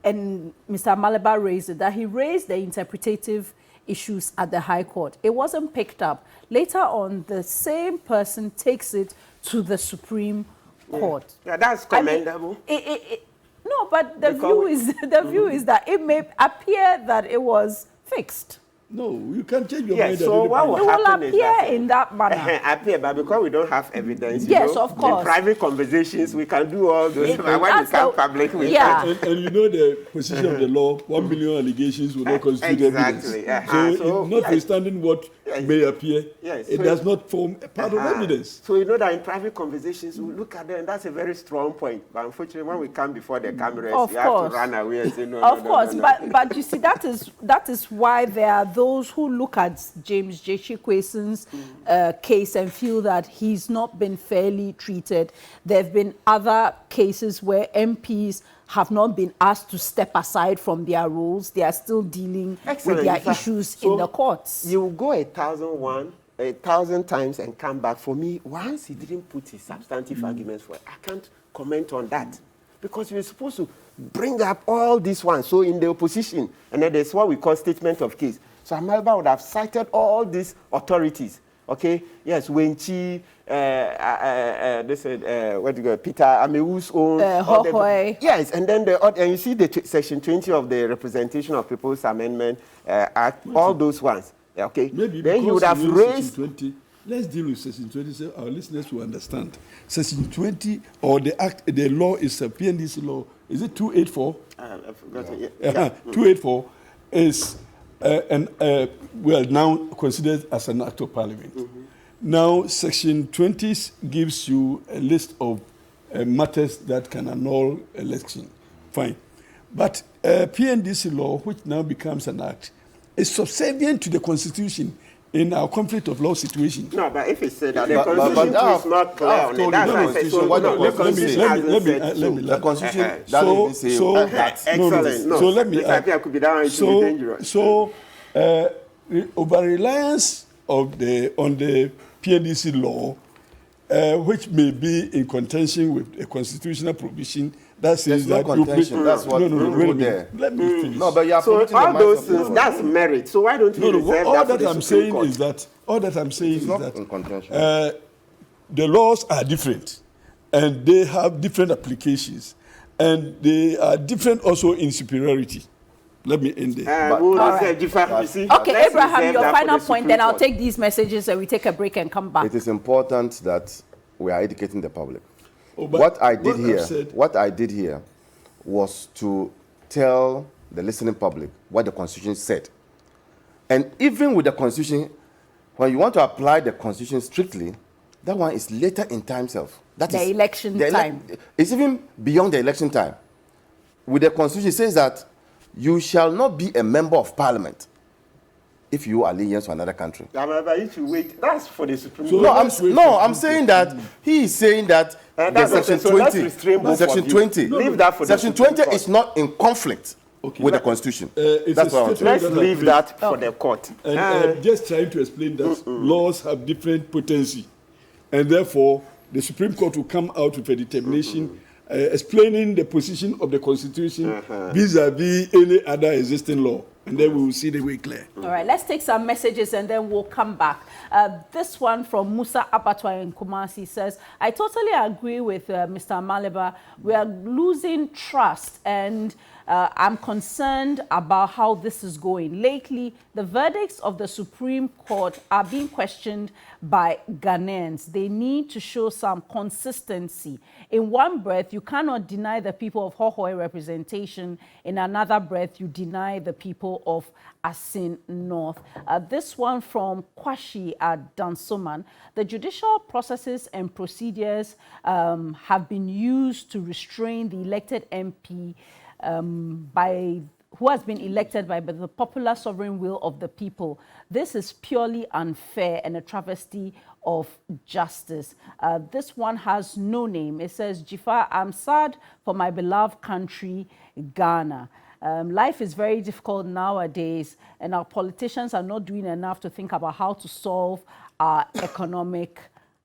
and Mr. Maleba raised it, that he raised the interpretative issues at the High Court. It wasn't picked up. Later on, the same person takes it to the Supreme Court. Yeah, that's commendable. No, but the view is that it may appear that it was fixed. No, you can change your Yes, mind. so what will happen is that in that manner. appear, but because we don't have evidence, Yes, of course. in private conversations, we can do all those. But when we come public, we yeah. can't. And you know the position of the law, 1 million allegations will not constitute Exactly. evidence. So notwithstanding what may appear, it does not form a part of evidence. So you know that in private conversations, we look at them, and that's a very strong point. But unfortunately, when we come before the cameras, you have to run away and say, no, of course, but you see, that is why there are those who look at James J. Chikweson's case and feel that he's not been fairly treated. There have been other cases where MPs have not been asked to step aside from their roles. They are still dealing with their issues in the courts. You go 1,000 times and come back. For me, once he didn't put his substantive arguments for it, I can't comment on that. Because you're supposed to bring up all these ones. So in the opposition, and then there's what we call statement of case. So Amalba would have cited all these authorities. Okay, yes, Wenchi, what do you go, Peter Amewu's own. Yes, and then and you see the section 20 of the Representation of People's Amendment Act, all those ones. Okay, maybe then you would have raised. 20, let's deal with section 20 so our listeners will understand. Section 20 or the act, the law is a PNDC law. Is it 284? I forgot it. 284 is now considered as an act of parliament. Now, section 20 gives you a list of matters that can annul election. Fine. But PNDC law, which now becomes an act, is subservient to the Constitution in our conflict of law situation. No, but if it's said that the Constitution is not clear on it, that's why I said, so what the Constitution hasn't said so. The Constitution doesn't even say that. Excellent. No, let me I could be down, it will be dangerous. So, over-reliance on the PNDC law, which may be in contention with a constitutional provision that says that contention. That's what let me finish. No, but you are so all those things, that's merit. So why don't you reserve all that that I'm saying is that the laws are different, and they have different applications, and they are different also in superiority. Let me end there. Okay, Abraham, your final point, then I'll take these messages and we take a break and come back. It is important that we are educating the public. What I did here was to tell the listening public what the Constitution said. And even with the Constitution, when you want to apply the Constitution strictly, that one is later in time itself. That is election time. It's even beyond the election time. With the Constitution, it says that you shall not be a member of Parliament if you are allegiance to another country. If you wait, that's for the Supreme Court. I'm saying that he is saying that Section 20. Section 20. Leave that for Section 20 is not in conflict with the Constitution. That's what let's leave that for the court. And just trying to explain that laws have different potency, and therefore the Supreme Court will come out with a determination explaining the position of the Constitution vis-a-vis any other existing law. And then we will see the way clear. All right, let's take some messages and then we'll come back. This one from Musa Abatwa in Kumasi says, I totally agree with Mr. Maleba. We are losing trust and I'm concerned about how this is going. Lately, the verdicts of the Supreme Court are being questioned by Ghanaians. They need to show some consistency. In one breath, you cannot deny the people of Hohoe representation. In another breath, you deny the people of Assin North. This one from Kwashi at Dansoman. The judicial processes and procedures have been used to restrain the elected MP who has been elected by the popular sovereign will of the people. This is purely unfair and a travesty of justice. This one has no name. It says, Jifa, I'm sad for my beloved country, Ghana. Life is very difficult nowadays, and our politicians are not doing enough to think about how to solve our economic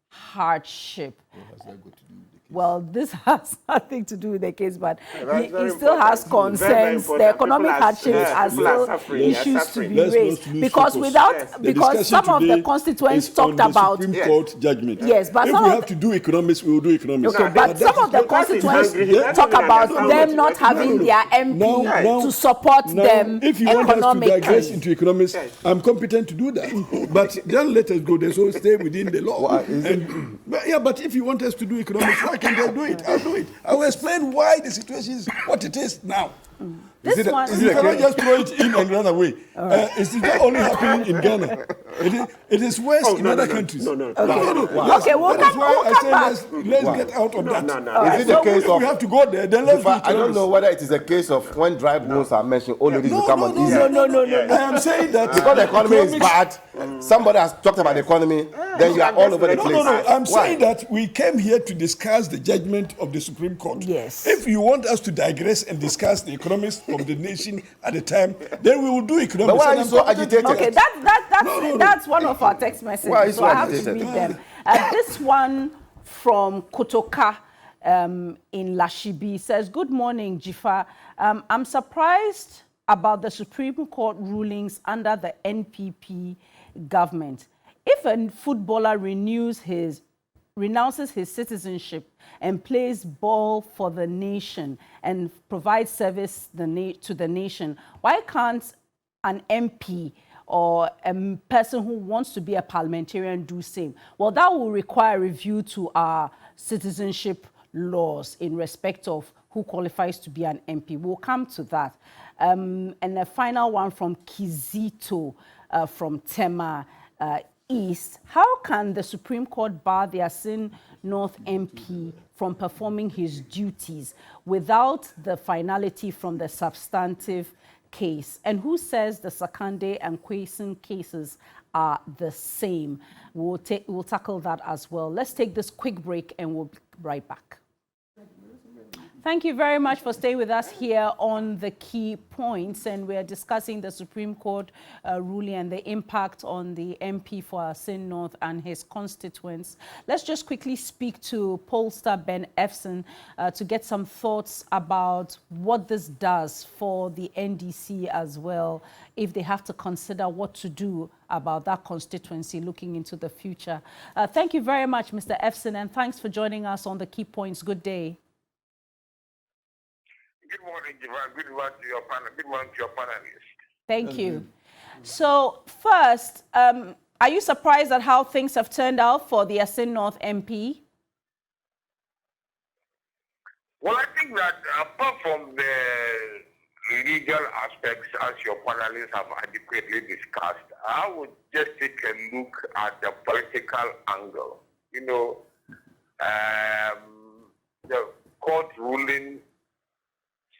hardship. What has that got to do with the Well, this has nothing to do with the case, but That's he very still has important. Very, very concerns. The important. economic People are- hardships yes, are people are still suffering, yeah, issues to suffering. be Let's not raised. lose Because focus. without, Yes. The because discussion some of the today constituents is talked on the about. Supreme Yes. Court judgment. Yes, but if some we of have to do economics, we will do economics. Okay, No, but some of the because he's constituents angry, he doesn't talk even about understand them what not he's having doing. their MP Now- to support Now, them if you want us to economically. digress into economics, Yes. I'm competent to do that. But then let us go there, so stay within the law. Well, is it- But if you want us to do economics, why can't I do it? I'll do it. I will explain why the situation is what it is now. This Is it a- one, is You it a cannot case- just throw it in and run away. It's not only happening in Ghana. It is worse Oh, in no, other no, countries. no, no. Yes, Okay, we'll that is come- why we'll I come say back. let's get out of that. No. Is it the case If of? we have to go there, then let's do I don't economics. know whether it is a case of when dry bones are mentioned, old ladies become uneasy. No. I am saying that Because the economy is economics- bad, somebody has talked about the economy, then you are all over the No, place. No. I'm Why? saying that we came here to discuss the judgment of the Supreme Court. Yes. If you want us to digress and discuss the economics of the nation at the time, then we will do economics. But why are And you I'm so competent to agitated? that. Okay, that's one of our text messages. Why are you so so I have to agitated? read them. This one from Kotoka in Lashibi says, "Good morning, Jifa. I'm surprised about the Supreme Court rulings under the NPP government. If a footballer renounces his citizenship and plays ball for the nation and provides service to the nation, why can't an MP or a person who wants to be a parliamentarian do same?" Well, that will require review to our citizenship laws in respect of who qualifies to be an MP. We'll come to that. And the final one from Kizito from Tema East. How can the Supreme Court bar the Assin North MP from performing his duties without the finality from the substantive case? And who says the Sakande and Kwesen cases are the same? We'll tackle that as well. Let's take this quick break and we'll be right back. Thank you very much for staying with us here on The Key Points, and we are discussing the Supreme Court ruling and the impact on the MP for Assin North and his constituents. Let's just quickly speak to pollster Ben Efson to get some thoughts about what this does for the NDC as well, if they have to consider what to do about that constituency looking into the future. Thank you very much, Mr. Efson, and thanks for joining us on The Key Points. Good day. Good morning, Jivan. Good morning to your panel. Good morning to your panelists. Thank you. So first, are you surprised at how things have turned out for the Assin North MP? Well, I think that apart from the legal aspects, as your panelists have adequately discussed, I would just take a look at the political angle. You know, the court ruling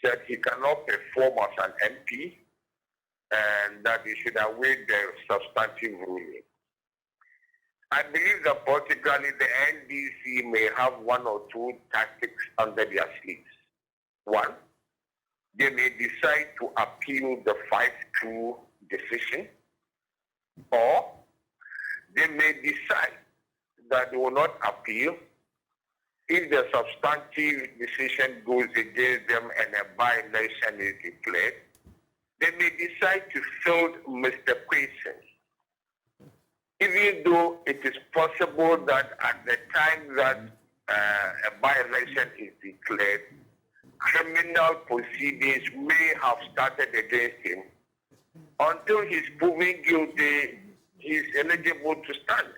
said he cannot perform as an MP and that he should await the substantive ruling. I believe that politically the NDC may have one or two tactics under their sleeves. One, they may decide to appeal the 5-2 decision, or they may decide that they will not appeal. If the substantive decision goes against them and a by-election is declared, they may decide to field Mr. Kwesen. Even though it is possible that at the time that a by-election is declared, criminal proceedings may have started against him. Until he's proven guilty, he's eligible to stand.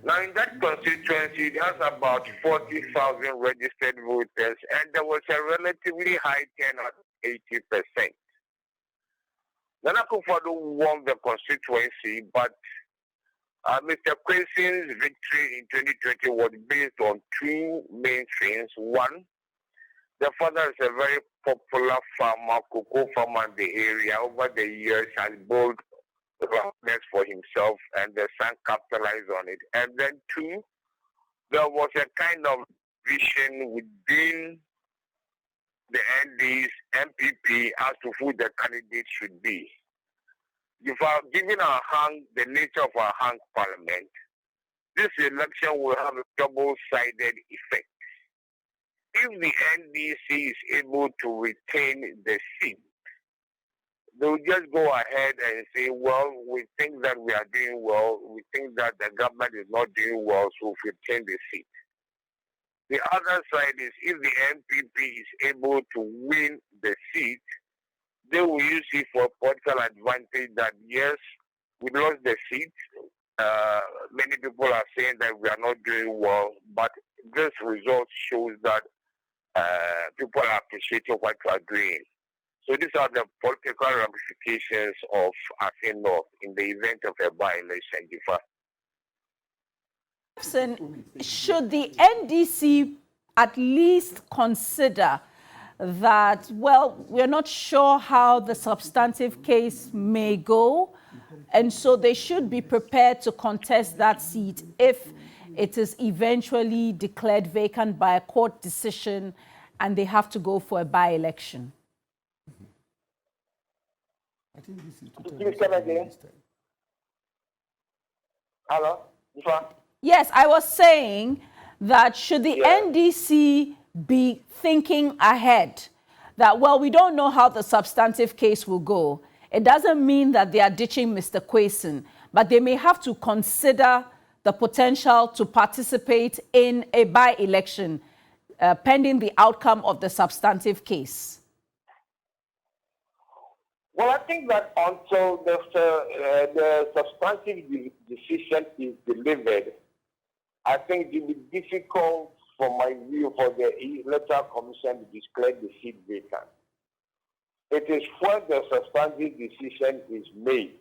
Now, in that constituency, it has about 40,000 registered voters, and there was a relatively high turnout, 80%. Nana Akufo-Addo won the constituency, but Mr. Kwesen's victory in 2020 was based on two main things. One, the father is a very popular farmer, cocoa farmer in the area. Over the years, has built awareness for himself, and the son capitalized on it. And then two, there was a kind of vision within the ND's MPP as to who the candidate should be. If given our hang, the nature of our hang parliament, this election will have a double-sided effect. if the NDC is able to retain the seat, they'll just go ahead and say, well, we think that we are doing well. We think that the government is not doing well, so we retain the seat. The other side is if the MPP is able to win the seat, they will use it for political advantage that, yes, we lost the seat. Many people are saying that we are not doing well, but this result shows that people are appreciating what we are doing. So these are the political ramifications of Assin North in the event of a by-election. Should the NDC at least consider that, well, we're not sure how the substantive case may go, and so they should be prepared to contest that seat if it is eventually declared vacant by a court decision and they have to go for a by-election? I think this is Please come again. Hello? Yes, I was saying that should the NDC be thinking ahead that, well, we don't know how the substantive case will go. It doesn't mean that they are ditching Mr. Kwesi, but they may have to consider the potential to participate in a by-election pending the outcome of the substantive case. Well, I think that until the substantive decision is delivered, I think it will be difficult, from my view, for the Electoral Commission to declare the seat vacant. It is when the substantive decision is made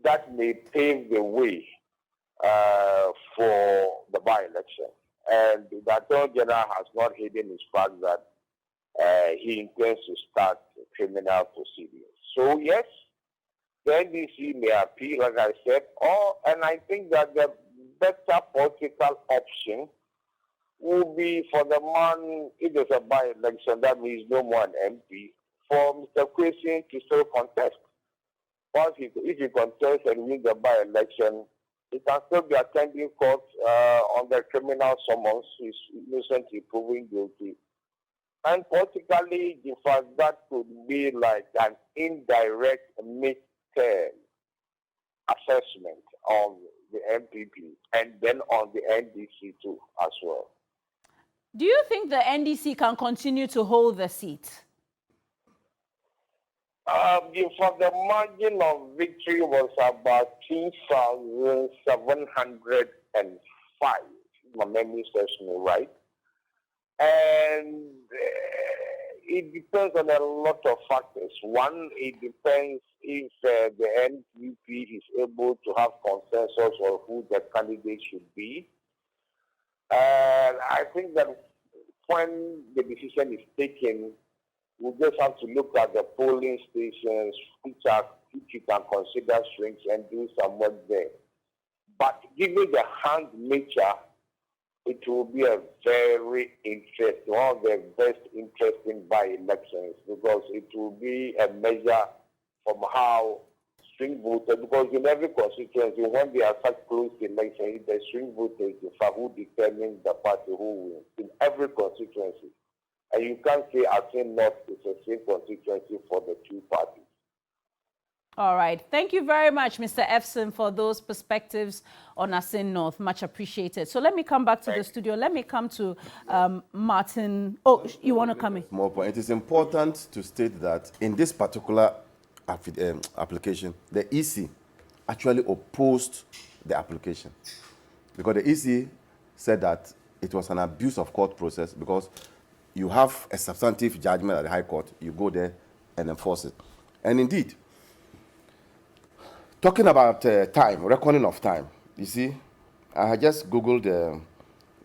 that may pave the way for the by-election. And the Attorney General has not hidden his fact that he intends to start criminal proceedings. So yes, the NDC may appeal, like I said, and I think that the better political option will be for the man, if there's a by-election, that means no more an MP, for Mr. Kwesi to still contest. Once if he contests and wins the by-election, he can still be attending court on the criminal summons, he's innocently proven guilty. And politically, in fact, that could be like an indirect mid-term assessment on the MPP and then on the NDC too as well. Do you think the NDC can continue to hold the seat? For the margin of victory was about 2,705, my memory serves me right. And it depends on a lot of factors. One, it depends if the NPP is able to have consensus on who the candidate should be. And I think that when the decision is taken, we just have to look at the polling stations, which you can consider strengths and do some work there. But given the hand nature, it will be a very interesting, one of the best interesting by-elections, because it will be a measure from how swing voters, because in every constituency, when they are such close elections, the swing voters who determine the party who wins in every constituency. And you can't say Assin North is the same constituency for the two parties. All right. Thank you very much, Mr. Assin, for those perspectives on Assin North. Much appreciated. So let me come back to the studio. Let me come to Martin. Oh, you want to come in? More point. It is important to state that in this particular application, the EC actually opposed the application because the EC said that it was an abuse of court process because you have a substantive judgment at the High Court, you go there and enforce it. And indeed, talking about time, reckoning of time, you see, I just Googled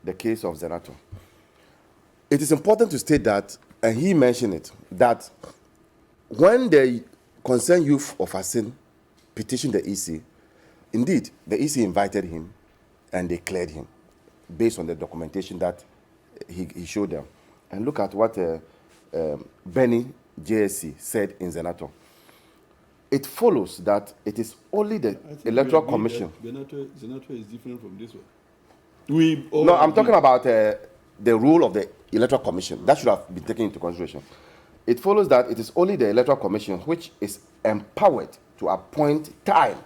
the case of Zenato. It is important to state that, and he mentioned it, that when the concerned youth of Assin petitioned the EC, indeed, the EC invited him and they cleared him based on the documentation that he showed them. And look at what Benny JSC said in Zenato. It follows that it is only the Electoral Commission. Zenato is different from this one. No, I'm talking about the role of the Electoral Commission. That should have been taken into consideration. It follows that it is only the Electoral Commission which is empowered to appoint time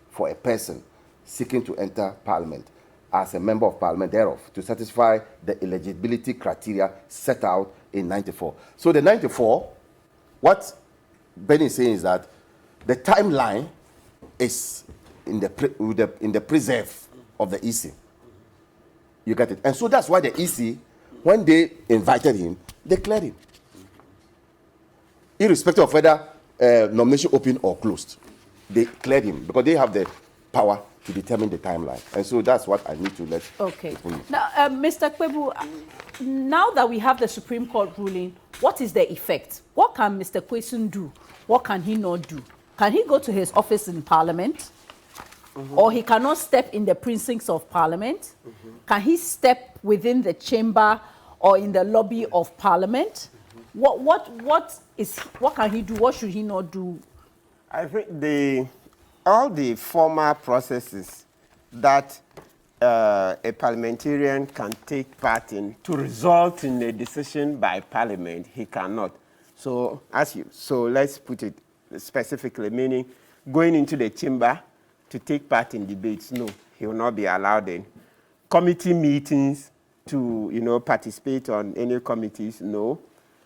for a person seeking to enter Parliament as a member of Parliament thereof to satisfy the eligibility criteria set out in 94. So the 94, what Benny is saying is that the timeline is in the preserve of the EC. You get it? And so that's why the EC, when they invited him, they cleared him. Irrespective of whether nomination open or closed, they cleared him because they have the power to determine the timeline. And so that's what I need to let. Okay. Now, Mr. Kwebu, now that we have the Supreme Court ruling, what is the effect? What can Mr. Kwesun do? What can he not do? Can he go to his office in Parliament? Or he cannot step in the precincts of Parliament? Can he step within the chamber or in the lobby of Parliament? What can he do? What should he not do? I think all the formal processes that a parliamentarian can take part in to result in a decision by Parliament, he cannot. So let's put it specifically, meaning going into the chamber to take part in debates, no, he will not be allowed in. Committee meetings to, participate on any committees, no.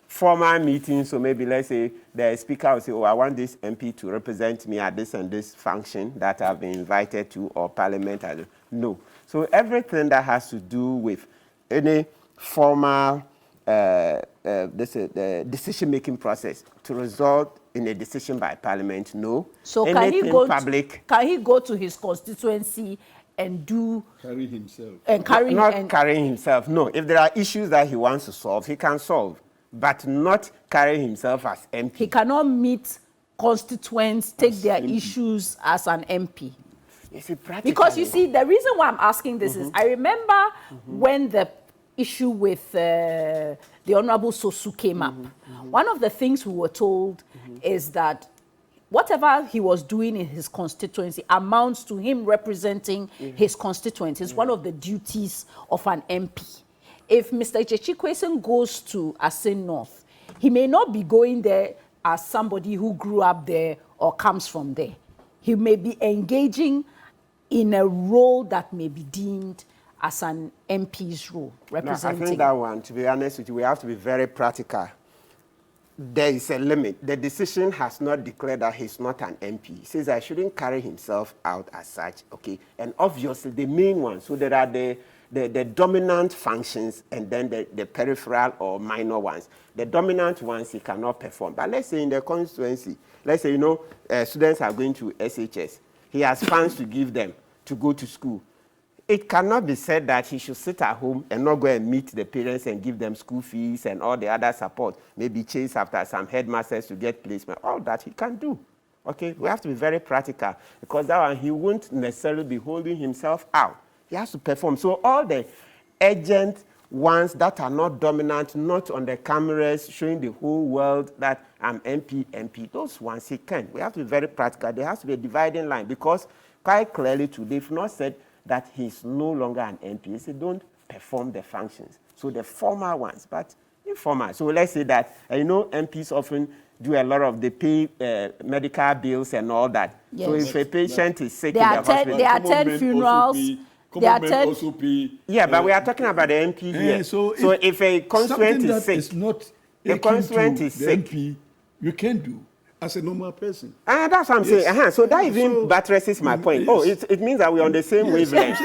Formal meetings, so maybe let's say the speaker will say, oh, I want this MP to represent me at this and this function that I've been invited to, or Parliament, no. So everything that has to do with any formal decision-making process to result in a decision by Parliament, no. So can he go to his constituency and carry himself? And carrying himself, no. If there are issues that he wants to solve, he can solve, but not carry himself as MP. He cannot meet constituents, take their issues as an MP. Because you see, the reason why I'm asking this is, I remember when the issue with the Honorable Sosu came up. One of the things we were told is that whatever he was doing in his constituency amounts to him representing his constituency. It's one of the duties of an MP. If Mr. Ichechi Kwesun goes to Assin North, he may not be going there as somebody who grew up there or comes from there. He may be engaging in a role that may be deemed as an MP's role, representing. No, I think that one, to be honest with you, we have to be very practical. There is a limit. The decision has not declared that he's not an MP. He says I shouldn't carry himself out as such, okay? And obviously the main one, so there are the dominant functions and then the peripheral or minor ones. The dominant ones he cannot perform. But let's say in the constituency, let's say, students are going to SHS. He has funds to give them to go to school. It cannot be said that he should sit at home and not go and meet the parents and give them school fees and all the other support, maybe chase after some headmasters to get placement. All that he can do. Okay, we have to be very practical because that one, he won't necessarily be holding himself out. He has to perform. So all the urgent ones that are not dominant, not on the cameras, showing the whole world that I'm MP, those ones he can. We have to be very practical. There has to be a dividing line because quite clearly today, they've not said that he's no longer an MP. They say don't perform the functions. So the formal ones, but informal. So let's say that, MPs often do a lot of, they pay medical bills and all that. Yes. So if a patient is sick in the hospital. They attend funerals. They also pay. Yeah, but we are talking about the MP here. So if a constituent is sick, is not the constituent is sick. MP, you can do as a normal person. That's what I'm saying. So that even buttresses my point. Yes. It means that we're on the same wavelength.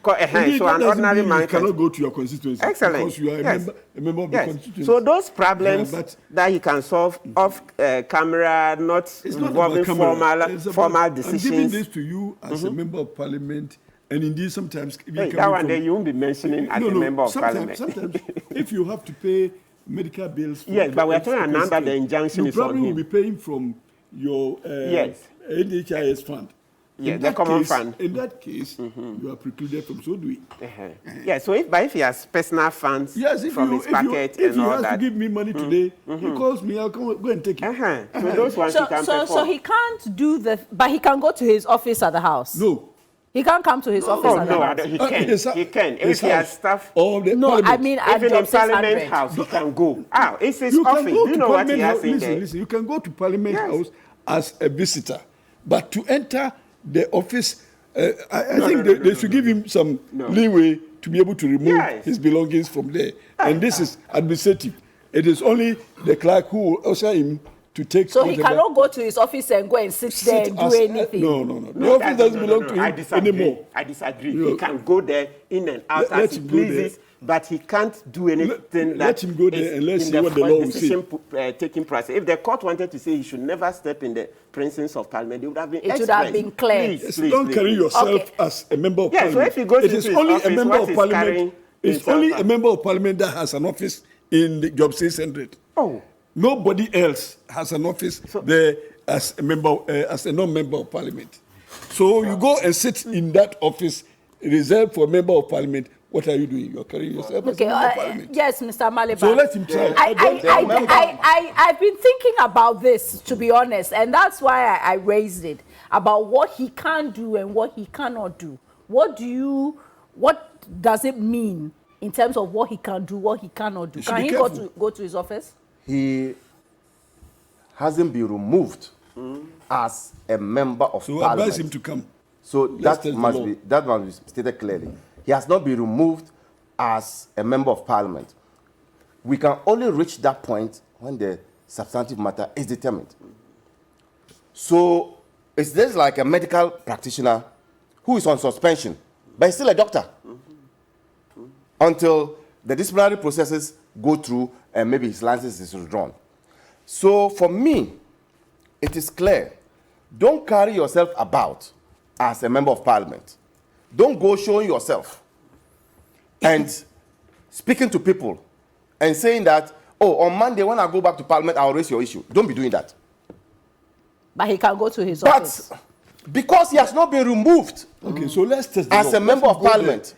So an ordinary man cannot go to your constituency. Excellent. Because you are a member of the constituency. So those problems that he can solve off camera, not involving formal decisions. I'm giving this to you as a member of Parliament. And indeed, sometimes... that one day you won't be mentioning as a member of Parliament. Sometimes, if you have to pay medical bills... Yes, but we're talking about the injunction is on him. You probably will be paying from your NHIS fund. Yes, the common fund. In that case, you are precluded from so doing. Yeah, so if he has personal funds from his pocket and all that... If he has to give me money today, he calls me, I'll go and take it. So those ones he can perform. So he can't do but he can go to his office at the house? No. He can't come to his office. Oh, no, he can. He can. If he has staff. No, I mean, at even in Job Parliament 600. House, he can go. It's his You can office. go Do you to know what he Parliament has House. in Listen, there? listen. You can go to Parliament House as a visitor, but to enter the office, I think they should give him some leeway to be able to remove his belongings from there. And this is administrative. It is only the clerk who will usher him to take. So he cannot go to his office and go and sit there and do anything. No. The office doesn't belong to him anymore. I disagree. He can go there in and out as he pleases, but he can't do anything. Let him go there and let's see what the law will say. Taking process. If the court wanted to say he should never step in the presence of Parliament, it would have been It would have been clear. Please, don't carry yourself as a member of Parliament. So if he goes it is into only his a member office, of Parliament. It's only a member of Parliament that has an office in the Job 600. Oh. Nobody else has an office there as a member, as a non-member of Parliament. So you go and sit in that office reserved for a member of Parliament. What are you doing? You're carrying yourself as a member of Parliament. Yes, Mr. Maliba. So let him try. I've been thinking about this, to be honest, and that's why I raised it, about what he can do and what he cannot do. What does it mean in terms of what he can do, what he cannot do? Can he go to his office? He hasn't been removed as a member of Parliament. So advise him to come. So that must be stated clearly. He has not been removed as a member of Parliament. We can only reach that point when the substantive matter is determined. So it's just like a medical practitioner who is on suspension, but he's still a doctor until the disciplinary processes go through and maybe his license is withdrawn. So for me, it is clear. Don't carry yourself about as a member of Parliament. Don't go showing yourself and speaking to people and saying that, oh, on Monday when I go back to Parliament, I'll raise your issue. Don't be doing that. But he can go to his office. Because he has not been removed so let's test the as law. a member of Parliament.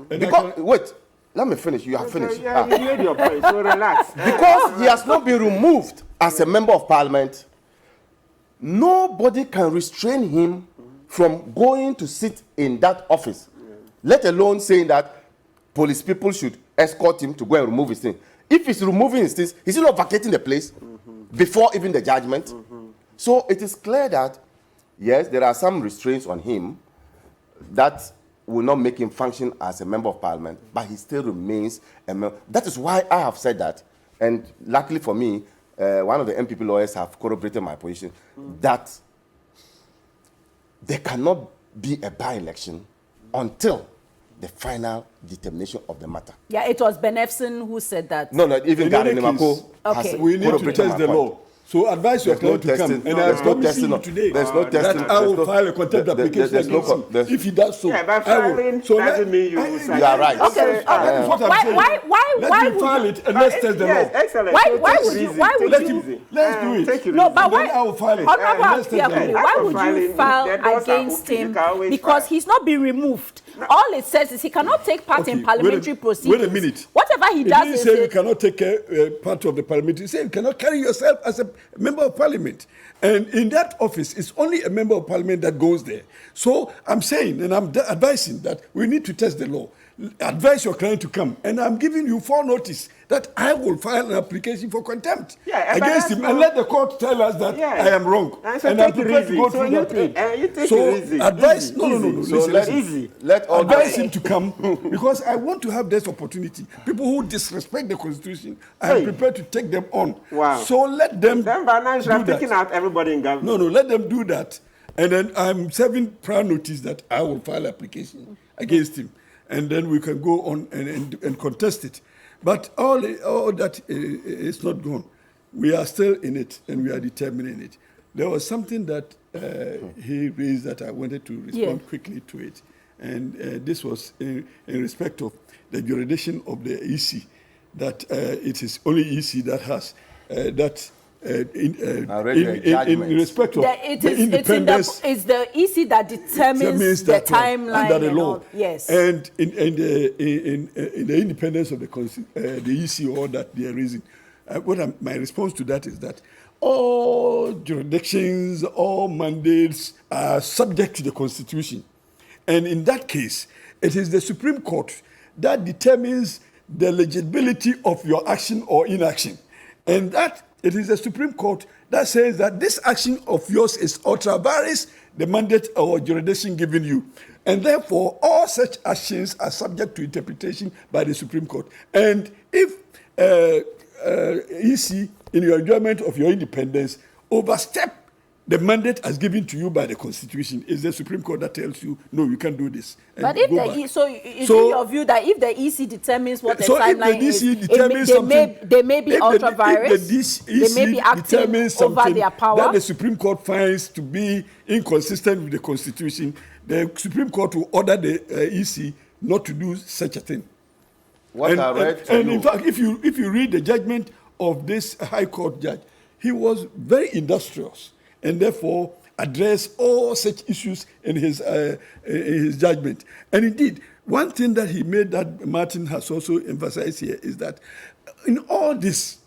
Because, wait, let me finish. You have finished. Yeah, you made your point, so relax. Because he has not been removed as a member of Parliament, nobody can restrain him from going to sit in that office, let alone saying that police people should escort him to go and remove his thing. If he's removing his things, is he not vacating the place before even the judgment? So it is clear that, yes, there are some restraints on him that will not make him function as a member of Parliament, but he still remains a member. That is why I have said that, and luckily for me, one of the MPP lawyers have corroborated my position, that there cannot be a by-election until the final determination of the matter. Yeah, it was Ben Efson who said that. No, even Gary Nimako has we need to test the law. So advise your client to come. And I promise you today that I will file a contempt application against him. If he does so, yeah, but I will. So doesn't mean you are right. Okay. Let him file it and let's test the law. Excellent. Why would you? Let's do it. No, but why? I will file it. Why would you file against him? Because he's not been removed. All it says is he cannot take part in parliamentary proceedings. Wait a minute. Whatever he does is... He didn't say you cannot take part of the parliament. He said you cannot carry yourself as a member of Parliament. And in that office, it's only a member of Parliament that goes there. So I'm saying, and I'm advising that we need to test the law. Advise your client to come. And I'm giving you foreknotice that I will file an application for contempt against him and let the court tell us that I am wrong. And I'm prepared to go through that pain. So advise, no. Let advise him to come because I want to have this opportunity. People who disrespect the Constitution, I am prepared to take them on. Wow. So let them Then by now you are do taking that. out everybody in government. No, let them do that. And then I'm serving prior notice that I will file application against him. And then we can go on and contest it. But all that is not gone. We are still in it, and we are determining it. There was something that he raised that I wanted to respond quickly to it. And this was in respect of the jurisdiction of the EC, that it is only EC that has that in respect of the independence. It's the EC that determines the timeline under the law. Yes. And in the independence of the EC or that they are raising, my response to that is that all jurisdictions, all mandates are subject to the Constitution. And in that case, it is the Supreme Court that determines the legibility of your action or inaction. And that it is the Supreme Court that says that this action of yours is ultra vires the mandate or jurisdiction given you. And therefore, all such actions are subject to interpretation by the Supreme Court. And if EC, in your enjoyment of your independence, overstep the mandate as given to you by the Constitution, is the Supreme Court that tells you, no, you can't do this. But if is it your view that if the EC determines what the timeline is, they may be ultra vires, they may be acting over their power that the Supreme Court finds to be inconsistent with the Constitution, the Supreme Court will order the EC not to do such a thing. In fact, if you read the judgment of this High Court judge, he was very industrious and therefore addressed all such issues in his judgment. And indeed, one thing that he made that Martin has also emphasized here is that in all this,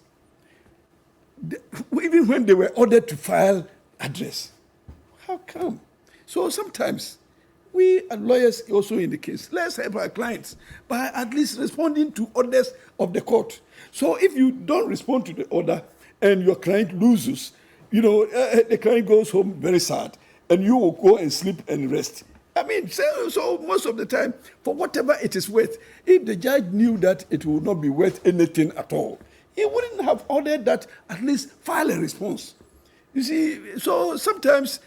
even when they were ordered to file address, how come? So sometimes we as lawyers also in the case, let's help our clients by at least responding to orders of the court. So if you don't respond to the order and your client loses, the client goes home very sad, and you will go and sleep and rest. I mean, so most of the time, for whatever it is worth, if the judge knew that it would not be worth anything at all, he wouldn't have ordered that at least file a response. You see, so sometimes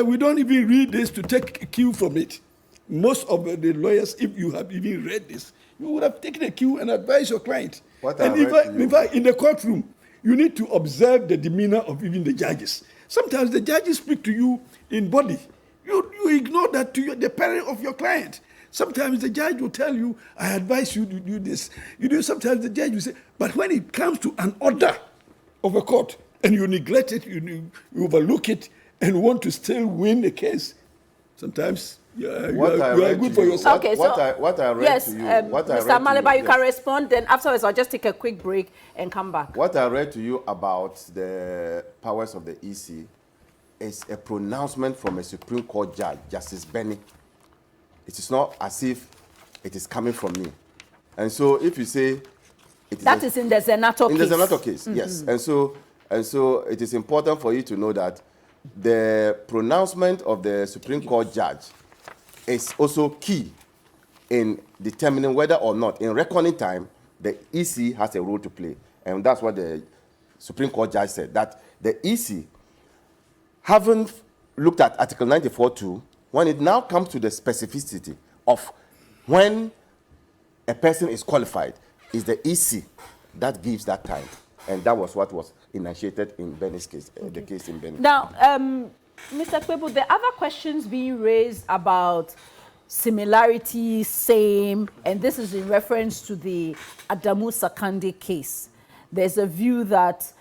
we don't even read this to take a cue from it. Most of the lawyers, if you have even read this, you would have taken a cue and advised your client. In fact, in the courtroom, you need to observe the demeanor of even the judges. Sometimes the judges speak to you in body. You ignore that to the parent of your client. Sometimes the judge will tell you, I advise you to do this. Sometimes the judge will say, but when it comes to an order of a court and you neglect it, you overlook it and want to still win the case, sometimes you are good for yourself. Okay, what I read to you. Mr. Maleba, you can respond. Then afterwards, I'll just take a quick break and come back. What I read to you about the powers of the EC is a pronouncement from a Supreme Court judge, Justice Benny. It is not as if it is coming from me. And so if you say... That is in the Zenato case. In the Zenato case, yes. And so it is important for you to know that the pronouncement of the Supreme Court judge is also key in determining whether or not, in reckoning time, the EC has a role to play. And that's what the Supreme Court judge said, that the EC, having looked at Article 94.2, when it now comes to the specificity of when a person is qualified, is the EC that gives that time. And that was what was initiated in Benny's case, the case in Benny. Now, Mr. Kwebu, the other questions being raised about similarity, same, and this is in reference to the Adamu Sakande case. There's a view that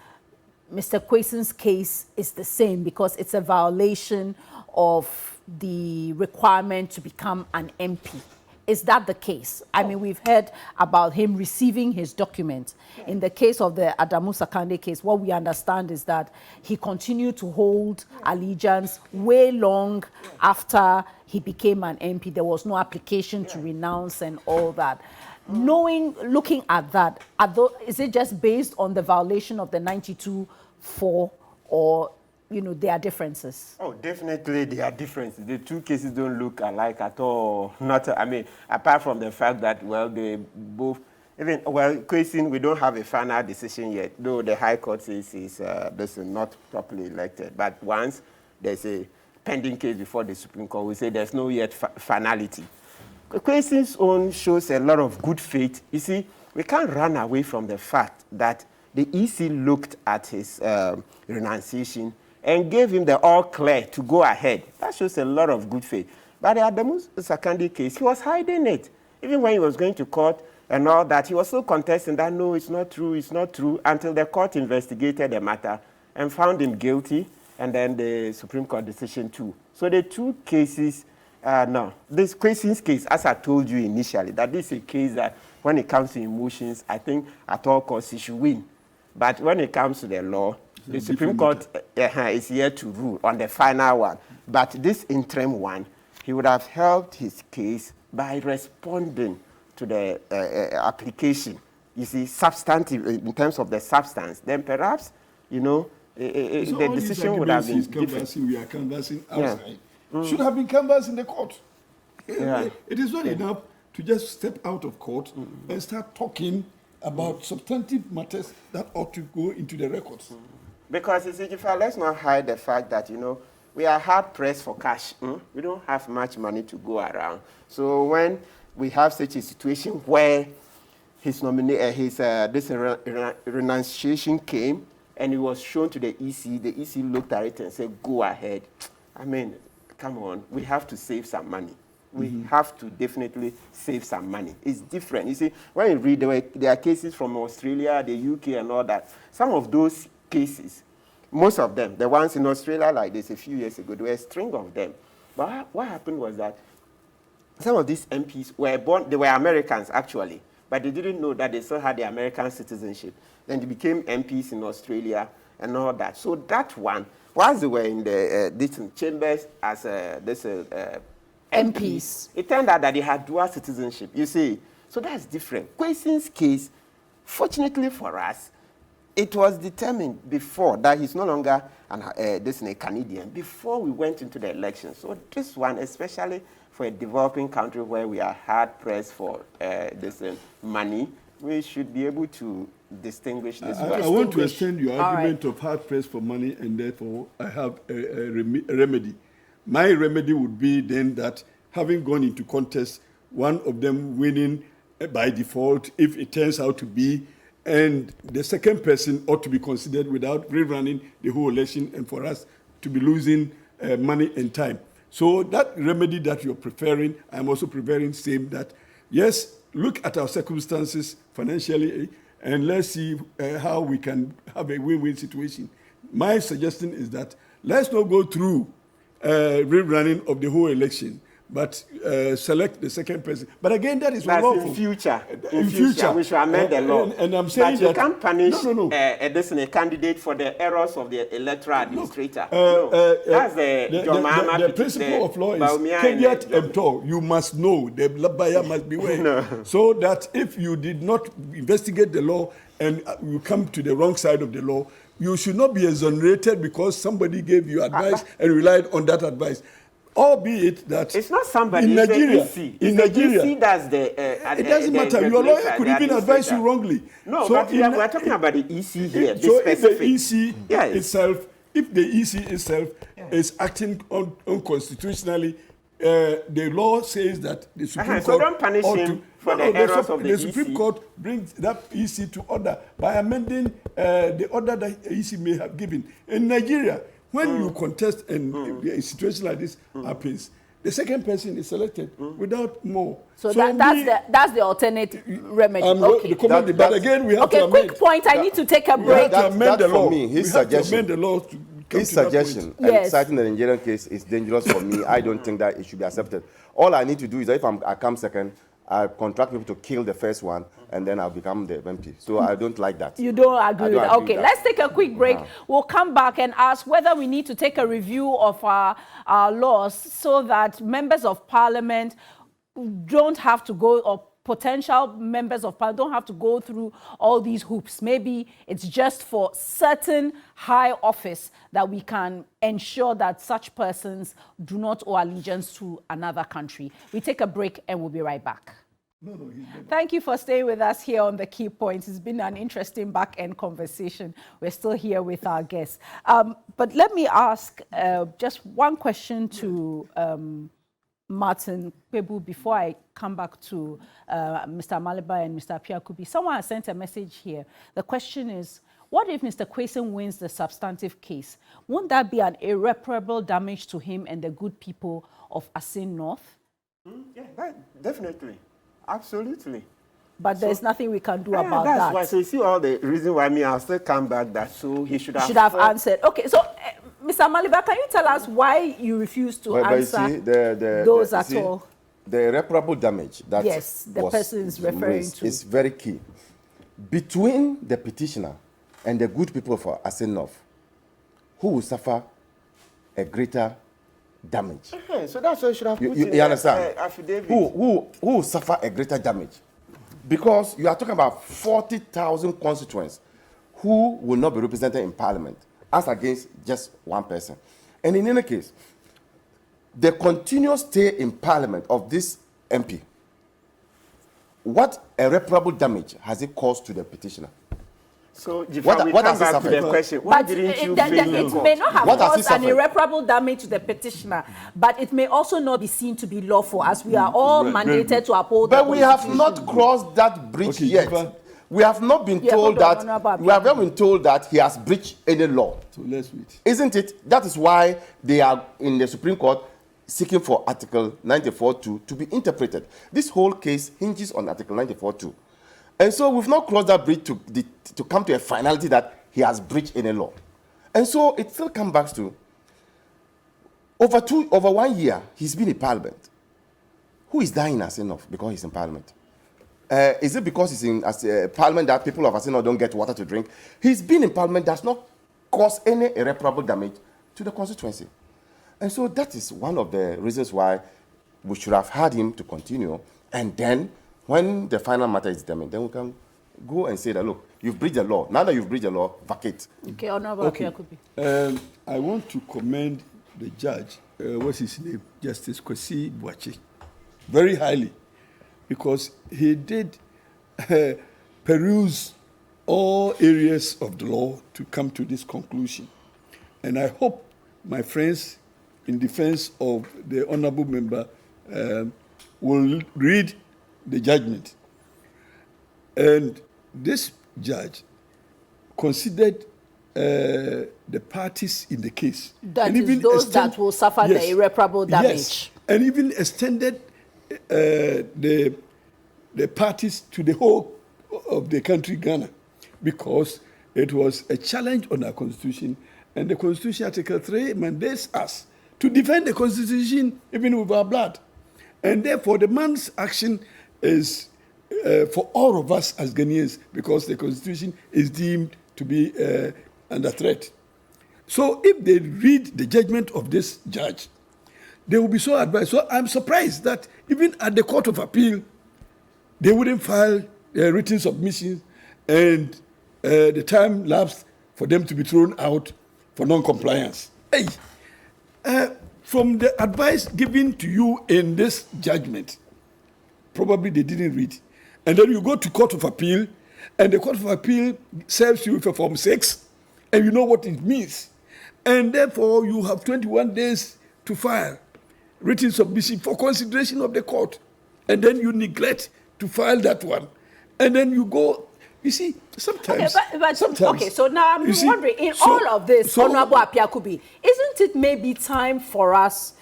Mr. Kweson's case is the same because it's a violation of the requirement to become an MP. Is that the case? I mean, we've heard about him receiving his documents. In the case of the Adamu Sakande case, what we understand is that he continued to hold allegiance way long after he became an MP. There was no application to renounce and all that. Looking at that, is it just based on the violation of the 92-4 or there are differences? Oh, definitely there are differences. The two cases don't look alike at all. Apart from the fact that, they both, Kweson, we don't have a final decision yet, though the High Court says this is not properly elected. But once there's a pending case before the Supreme Court, we say there's no yet finality. Kweson's own shows a lot of good faith. You see, we can't run away from the fact that the EC looked at his renunciation and gave him the all clear to go ahead. That shows a lot of good faith. But the Adamu Sakande case, he was hiding it. Even when he was going to court and all that, he was still contesting that, no, it's not true, until the court investigated the matter and found him guilty, and then the Supreme Court decision too. So the two cases, this Kweson's case, as I told you initially, that this is a case that when it comes to emotions, I think at all costs he should win. But when it comes to the law, the Supreme Court is here to rule on the final one. But this interim one, he would have helped his case by responding to the application. You see, substantive, in terms of the substance, then perhaps, you know, the decision would have been different. We are canvassing outside. Should have been canvassed in the court. Yeah. It is not enough to just step out of court and start talking about substantive matters that ought to go into the records. Because, you see, let's not hide the fact that, you know, we are hard pressed for cash. We don't have much money to go around. So when we have such a situation where his renunciation came and it was shown to the EC looked at it and said, go ahead. I mean, come on, we have to save some money. We have to definitely save some money. It's different. You see, when you read, there are cases from Australia, the UK, and all that. Some of those cases, most of them, the ones in Australia like this a few years ago, there were a string of them. But what happened was that some of these MPs were born, they were Americans actually, but they didn't know that they still had the American citizenship. Then they became MPs in Australia and all that. So that one, whilst they were in the chambers as MPs, it turned out that they had dual citizenship, you see. So that's different. Kwesi's case, fortunately for us, it was determined before that he's no longer a Canadian, before we went into the election. So this one, especially for a developing country where we are hard-pressed for this money, we should be able to distinguish this. I want to extend your argument of hard-pressed for money, and therefore I have a remedy. My remedy would be then that having gone into contest, one of them winning by default, if it turns out to be, and the second person ought to be considered without rerunning the whole election and for us to be losing money and time. So that remedy that you're preferring, I'm also preferring same that, yes, look at our circumstances financially and let's see how we can have a win-win situation. My suggestion is that let's not go through rerunning of the whole election, but select the second person. But again, that is unlawful. In future, we should amend the law. And I'm saying that you can't punish a candidate for the errors of the electoral administrator. That's the principle of law is caveat emptor. You must know, the buyer must beware. So that if you did not investigate the law and you come to the wrong side of the law, you should not be exonerated because somebody gave you advice and relied on that advice. Albeit that it's not somebody in Nigeria, EC that's it doesn't matter. Your lawyer could even advise you wrongly. No, so but we're talking about the EC here. So if the EC itself, is acting unconstitutionally, the law says that the Supreme Court so don't punish him for the errors of the EC. The Supreme Court brings that EC to order by amending the order that the EC may have given. In Nigeria, when you contest and a situation like this happens, the second person is selected without more. So that's the alternate remedy. But again, we have to amend. Quick point. I need to take a break. We have to amend the law. His suggestion and citing the Nigerian case is dangerous for me. I don't think that it should be accepted. All I need to do is that if I come second, I contract people to kill the first one, and then I'll become the MP. So I don't like that. You don't agree with that? Okay, let's take a quick break. We'll come back and ask whether we need to take a review of our laws so that members of parliament don't have to go, or potential members of parliament don't have to go through all these hoops. Maybe it's just for certain high office that we can ensure that such persons do not owe allegiance to another country. We take a break and we'll be right back. Thank you for staying with us here on The Key Points. It's been an interesting back-end conversation. We're still here with our guests. But let me ask just one question to Martin Pebu before I come back to Mr. Maliba and Mr. Piakubi. Someone has sent a message here. The question is, what if Mr. Kwesi wins the substantive case? Won't that be an irreparable damage to him and the good people of Assin North? Yeah, definitely. Absolutely. But there's nothing we can do about that's that. Why. So you see all the reason why I'll still come back that so he should have answered. Okay, so Mr. Maliba, can you tell us why you refuse to answer those at all? The irreparable damage that the person is referring to is very key. Between the petitioner and the good people for Assin North, who will suffer a greater damage. So that's what you should have put in You understand? affidavit. Who will suffer a greater damage? Because you are talking about 40,000 constituents who will not be represented in parliament as against just one person. And in any case, the continuous stay in parliament of this MP, what irreparable damage has it caused to the petitioner? So, we what come has back to the question. Why didn't you fail in it court? may not have What has he caused an suffered? irreparable damage to the petitioner, but it may also not be seen to be lawful, as we are all mandated to uphold. But we have not crossed that bridge yet. We have not been told that. We have not been told that he has breached any law. So let's wait. Isn't it? That is why they are in the Supreme Court seeking for Article 94.2 to be interpreted. This whole case hinges on Article 94.2. And so we've not crossed that bridge to come to a finality that he has breached any law. And so it still comes back to over 1 year he's been in Parliament. Who is dying as enough because he's in Parliament? Is it because he's in Parliament that people of Assin don't get water to drink? He's been in Parliament, does not cause any irreparable damage to the constituency. And so that is one of the reasons why we should have had him to continue. And then, when the final matter is determined, then we can go and say that, look, you've breached the law. Now that you've breached the law, vacate. Okay, Honorable Apiakubi. I want to commend the judge, what's his name? Justice Kwesi Boakye, very highly, because he did peruse all areas of the law to come to this conclusion. And I hope my friends, in defense of the honorable member, will read the judgment. And this judge considered the parties in the case. That is those that will suffer the irreparable damage. Yes, and even extended the parties to the whole of the country, Ghana, because it was a challenge on our constitution, and the Constitution Article 3 mandates us to defend the Constitution even with our blood. And therefore, the man's action is for all of us as Ghanaians, because the Constitution is deemed to be under threat. So if they read the judgment of this judge, they will be so advised. So I'm surprised that even at the Court of Appeal, they wouldn't file written submissions, and the time lapsed for them to be thrown out for non-compliance. Hey, from the advice given to you in this judgment, probably they didn't read. And then you go to Court of Appeal, and the Court of Appeal serves you with a Form 6, and you know what it means. And therefore, you have 21 days to file written submission for consideration of the court. And then you neglect to file that one. And then you go, you see, sometimes. Okay, so now I'm wondering, in all of this, Honorable Apiakubi, isn't it maybe time for us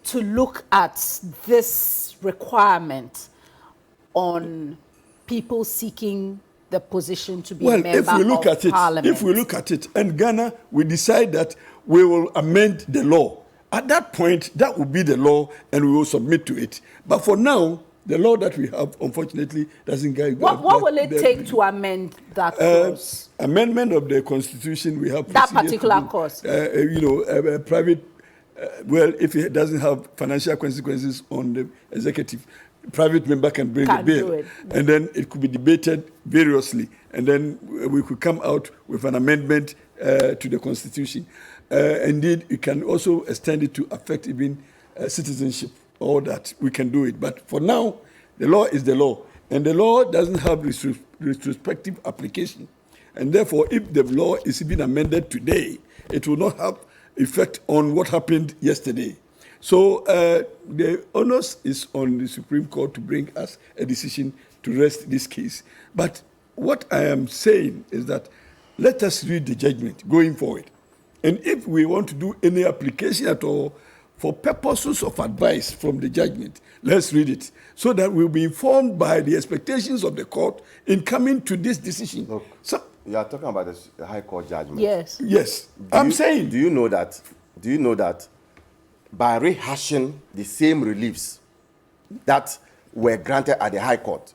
to look at this requirement on people seeking the position to be a member of Parliament? If we look at it, and Ghana, we decide that we will amend the law. At that point, that will be the law, and we will submit to it. But for now, the law that we have, unfortunately, doesn't guide. What will it take to amend that clause? Amendment of the Constitution, we have that particular clause. Private. Well, if it doesn't have financial consequences on the executive, private member can bring a bill, and then it could be debated variously, and then we could come out with an amendment to the Constitution. Indeed, you can also extend it to affect even citizenship. All that, we can do it. But for now, the law is the law. And the law doesn't have retrospective application. And therefore, if the law is being amended today, it will not have effect on what happened yesterday. So the onus is on the Supreme Court to bring us a decision to rest this case. But what I am saying is that let us read the judgment going forward. And if we want to do any application at all, for purposes of advice from the judgment, let's read it, so that we'll be informed by the expectations of the court in coming to this decision. Look, you are talking about the High Court judgment. Yes. Yes. I'm saying. Do you know that by rehashing the same reliefs that were granted at the High Court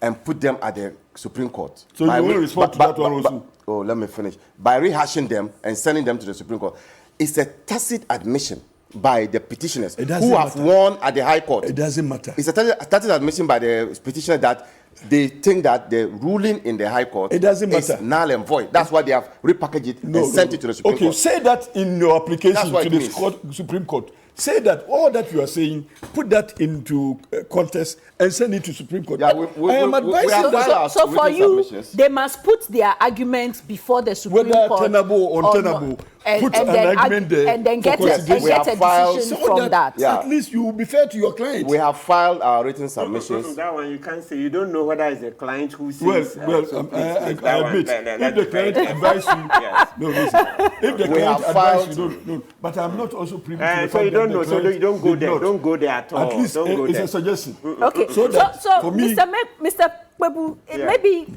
and put them at the Supreme Court? So you will respond to that one also? Let me finish. By rehashing them and sending them to the Supreme Court, it's a tacit admission by the petitioners who have matter. won at the High Court. It doesn't matter. It's a started admission by the petitioner that they think that the ruling in the High Court is null and void. That's why they have repackaged it and sent it to the Supreme Court. Okay, say that in your application to the Supreme Court. Say that all that you are saying, put that into context and send it to Supreme Court. Yeah, I am advising that. So for you, they must put their arguments before the Supreme Court. Whether tenable or untenable, put an argument there and then get a decision from that. Yeah. At least you will be fair to your client. We have filed our written submissions. That one you can't say. You don't know whether it's a client who says. I admit, if the client advises you, no, listen. If the client advises you, no. But I'm not also privy to the fact so you don't know. So you don't go there. Not. Don't go there at all. At least it's a suggestion. Okay. So for me, Mr. Kwebu, maybe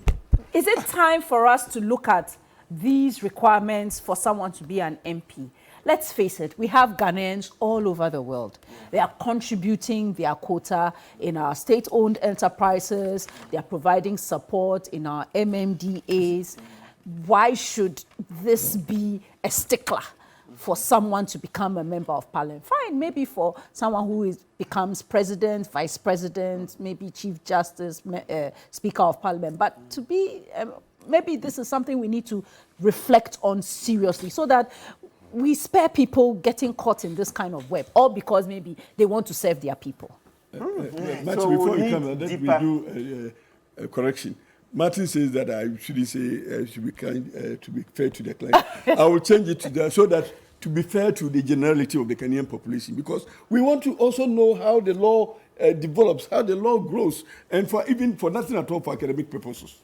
is it time for us to look at these requirements for someone to be an MP? Let's face it, we have Ghanaians all over the world. They are contributing their quota in our state-owned enterprises. They are providing support in our MMDAs. Why should this be a stickler for someone to become a member of parliament? Fine, maybe for someone who becomes president, vice president, maybe chief justice, speaker of parliament. But to be, maybe this is something we need to reflect on seriously so that we spare people getting caught in this kind of web, all because maybe they want to serve their people. Martin, so before you come, let me do a correction. Martin says that I shouldn't say should be kind to be fair to the client. I will change it to that so that to be fair to the generality of the Kenyan population, because we want to also know how the law develops, how the law grows, and even for nothing at all for academic purposes.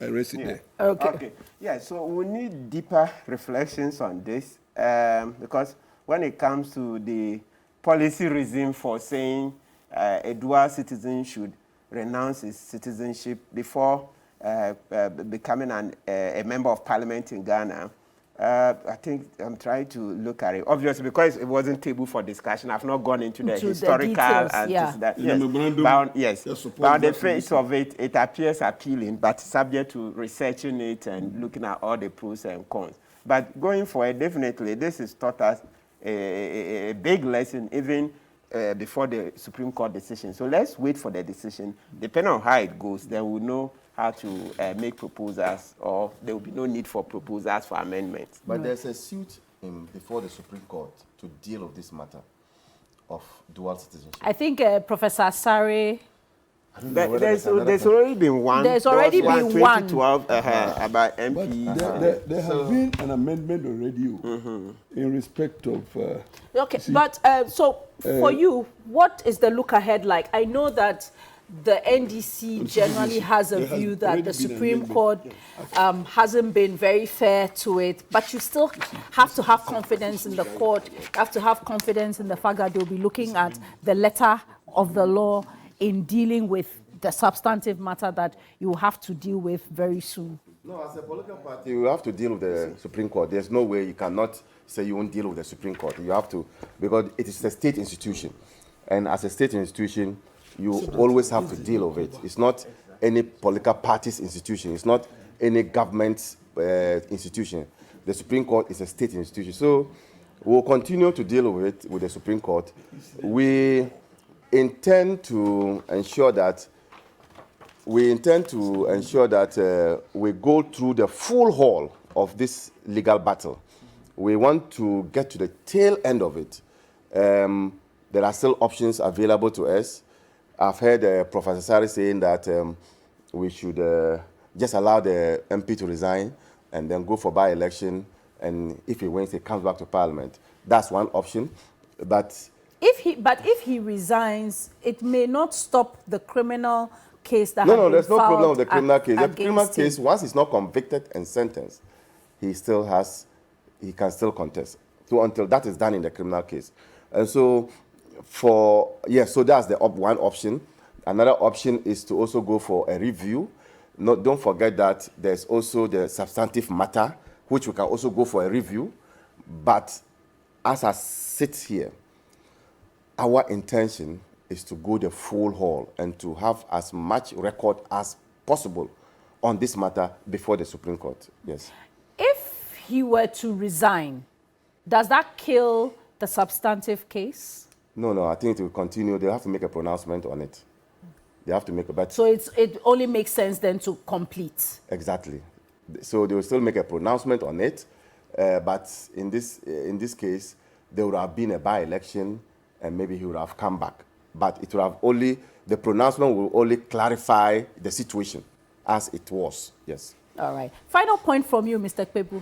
I rest it there. Okay. Yeah, so we need deeper reflections on this because when it comes to the policy reason for saying a dual citizen should renounce his citizenship before becoming a member of parliament in Ghana, I think I'm trying to look at it. Obviously, because it wasn't table for discussion, I've not gone into the historical details, and that. Yes. But on the face of it, it appears appealing, but subject to researching it and looking at all the pros and cons. But going forward, definitely, this is taught us a big lesson, even before the Supreme Court decision. So let's wait for the decision. Depending on how it goes, then we'll know how to make proposals, or there will be no need for proposals for amendments. But there's a suit before the Supreme Court to deal with this matter of dual citizenship. I think Professor Sari. There's already been one. There's already been 2012 about MP. But there has been an amendment already in respect of. Okay, but so for you, what is the look ahead like? I know that the NDC generally has a view that the Supreme Court hasn't been very fair to it, but you still have to have confidence in the court. You have to have confidence in the fact that they'll be looking at the letter of the law in dealing with the substantive matter that you will have to deal with very soon. No, as a political party, you have to deal with the Supreme Court. There's no way you cannot say you won't deal with the Supreme Court. You have to, because it is a state institution. And as a state institution, you always have to deal with it. It's not any political party's institution. It's not any government's institution. The Supreme Court is a state institution. So we'll continue to deal with it with the Supreme Court. We intend to ensure that we go through the full haul of this legal battle. We want to get to the tail end of it. There are still options available to us. I've heard Professor Sari saying that we should just allow the MP to resign and then go for by-election, and if he wins, he comes back to Parliament. That's one option. But if he resigns, it may not stop the criminal case that No, there's no problem with the criminal case. The criminal case, him. once he's not convicted and sentenced, he can still contest until that is done in the criminal case. And so so that's the one option. Another option is to also go for a review. Don't forget that there's also the substantive matter, which we can also go for a review. But as I sit here, our intention is to go the full haul and to have as much record as possible on this matter before the Supreme Court. Yes. If he were to resign, does that kill the substantive case? No, I think it will continue. They have to make a pronouncement on it. They have to make a bet. So it only makes sense then to complete. Exactly. So they will still make a pronouncement on it, but in this case, there would have been a by-election, and maybe he would have come back. But it would have only, the pronouncement will only clarify the situation as it was. Yes. All right. Final point from you, Mr. Kpebu.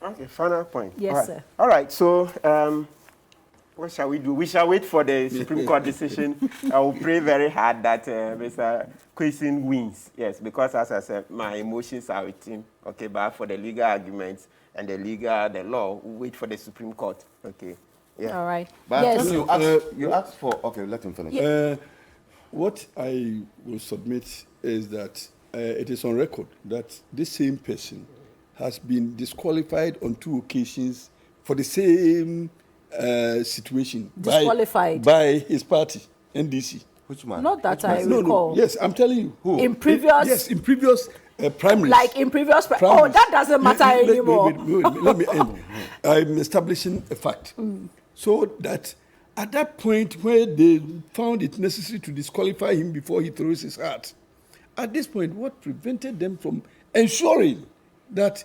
Okay, final point. Yes, all right. sir. All right, so what shall we do? We shall wait for the Supreme Court decision. I will pray very hard that Mr. Assin wins. Yes, because as I said, my emotions are with him. Okay, but for the legal arguments and the law, we'll wait for the Supreme Court. Okay. Yeah. All right. But yes. you asked for, okay, let him finish. What I will submit is that it is on record that this same person has been disqualified on 2 occasions for the same situation. Disqualified? By his party, NDC. Which man? Not that I recall. No. Yes, I'm telling you. Who? In previous... Yes, in previous primaries. Like in previous... Oh, that doesn't matter anymore. Let me end. I'm establishing a fact. So that at that point where they found it necessary to disqualify him before he throws his hat, at this point, what prevented them from ensuring that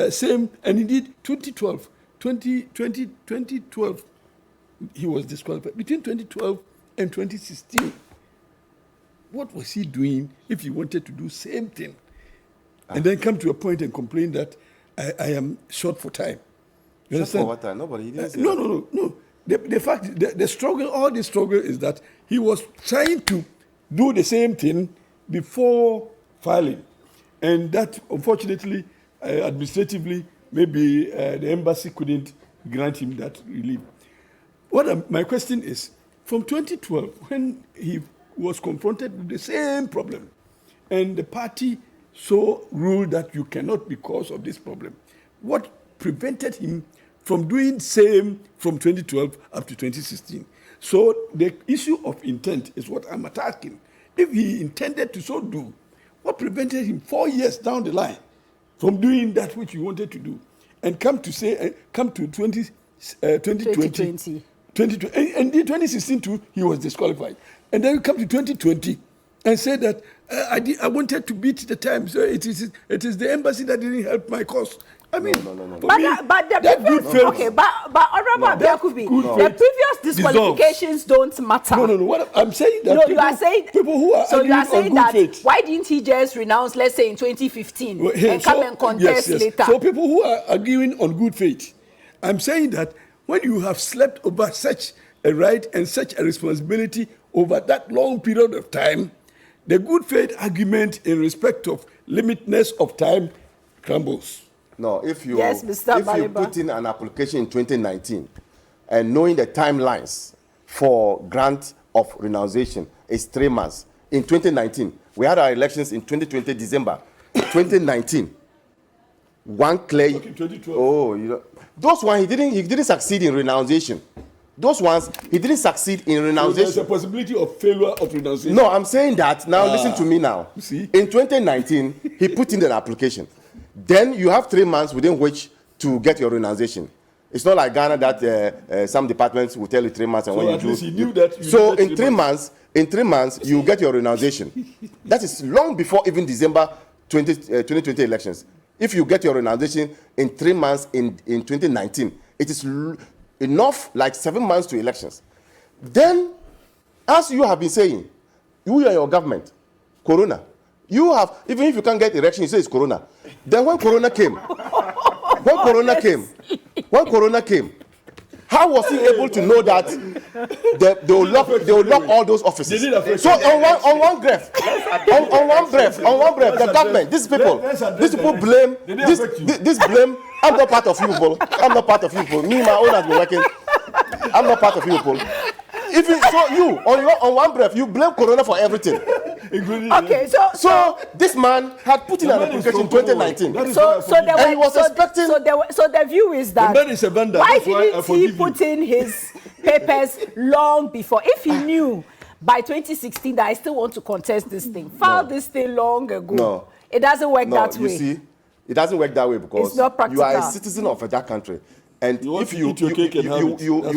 same, and indeed 2012, he was disqualified. Between 2012 and 2016, what was he doing if he wanted to do same thing? And then come to a point and complain that I am short for time. You understand? For what time? Nobody didn't say No. The fact, the struggle, all the struggle is that he was trying to do the same thing before filing. And that, unfortunately, administratively, maybe the embassy couldn't grant him that relief. My question is, from 2012, when he was confronted with the same problem, and the party so ruled that you cannot because of this problem, what prevented him from doing same from 2012 up to 2016? So the issue of intent is what I'm attacking. If he intended to so do, what prevented him 4 years down the line from doing that which he wanted to do, and come to 2020, and in 2016 too, he was disqualified, and then you come to 2020 and say that I wanted to beat the time, so it is the embassy that didn't help my cause. I mean, no. But the previous, okay, but Honorable Abiakubi, the previous disqualifications don't matter. No. What I'm saying that you are saying people who are so you are saying that faith, why didn't he just renounce, let's say in 2015, and come and contest later? So people who are arguing on good faith, I'm saying that when you have slept over such a right and such a responsibility over that long period of time, the good faith argument in respect of limitness of time crumbles. No, if you Baleba, put in an application in 2019 and knowing the timelines for grant of renunciation is 3 months. In 2019, we had our elections in 2020 December. 2019, one clear. Okay, 2012. Oh, those ones he didn't succeed in renunciation. Those ones he didn't succeed in renunciation. So there's a possibility of failure of renunciation. No, I'm saying that now. Listen to me now. See? In 2019, he put in an application. Then you have 3 months within which to get your renunciation. It's not like Ghana that some departments will tell you 3 months, and so when at you least do. he knew that So in 3 months, you get your renunciation. That is long before even December 2020 elections. If you get your renunciation in 3 months in 2019, it is enough, like 7 months to elections. Then, as you have been saying, you and your government, Corona. You have, even if you can't get election, you say it's Corona. Then when Corona came, how was he able to know that they will lock all those offices? So on one graph, the government, these people blame, this blame. I'm not part of you people. Me, my own has been working. I'm not part of you people. Even so, you on one breath, you blame Corona for everything. Okay, so this man had put in an application in 2019. So the view is that the man is a vendor. Why didn't he put in his papers long before? If he knew by 2016 that I still want to contest this thing, file this thing long ago. No, it doesn't work that way. You see, it doesn't work that way because it's not practical. You are a citizen of that country. And if you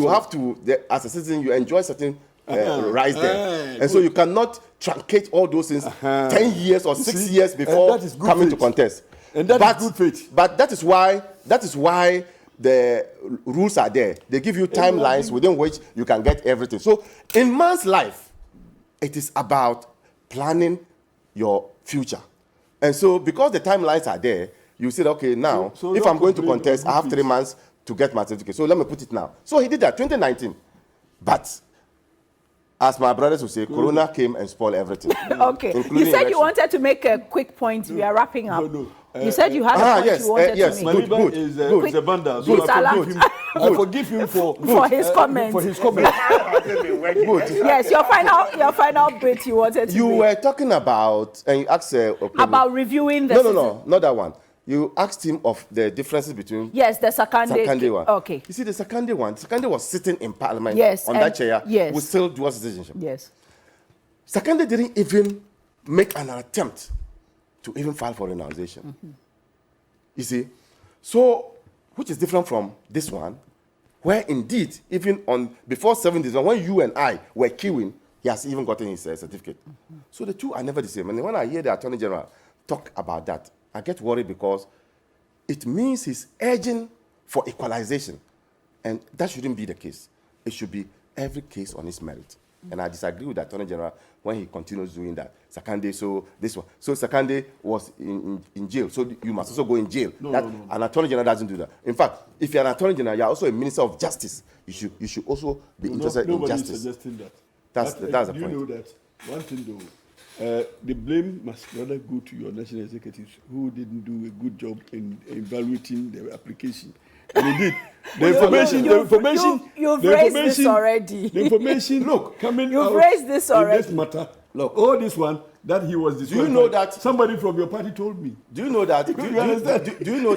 have to, as a citizen, you enjoy certain rights there. And so you cannot truncate all those things 10 years or 6 years before coming to contest. And that is good faith. But that is why the rules are there. They give you timelines within which you can get everything. So in man's life, it is about planning your future. And so because the timelines are there, you said, okay, now, if I'm going to contest, I have 3 months to get my certificate. So let me put it now. So he did that, 2019. But as my brothers would say, Corona came and spoiled everything. Okay. You said you wanted to make a quick point. We are wrapping up. You said you had a point you wanted to make. Maliba is a banda, so I forgive him for his comment. Yes, your final bit you wanted to You make. were talking about, and you asked... about reviewing the... No, not that one. You asked him of the differences between... Yes, the Sakande one. Okay. You see, the Sakande one, Sakande was sitting in parliament on that chair with still dual citizenship. Yes. Sakande didn't even make an attempt to even file for renunciation. You see? So, which is different from this one, where indeed, even on before 7 days, when you and I were queuing, he has even gotten his certificate. So the two are never the same. And when I hear the Attorney General talk about that, I get worried because it means he's urging for equalization. And that shouldn't be the case. It should be every case on its merit. And I disagree with the Attorney General when he continues doing that. Sakande, so this one. So Sakande was in jail, so you must also go in jail. No. An Attorney General doesn't do that. In fact, if you're an Attorney General, you're also a Minister of Justice. You should also be interested in justice. Nobody's suggesting that. That's the point. You know that one thing though, the blame must rather go to your national executives who didn't do a good job in evaluating the application. And indeed, you've raised this already. The information, look, coming you've out raised this already. in this matter, look, all this one that he was disqualified. Do you know that somebody from your party told me? Do you know that? Do you know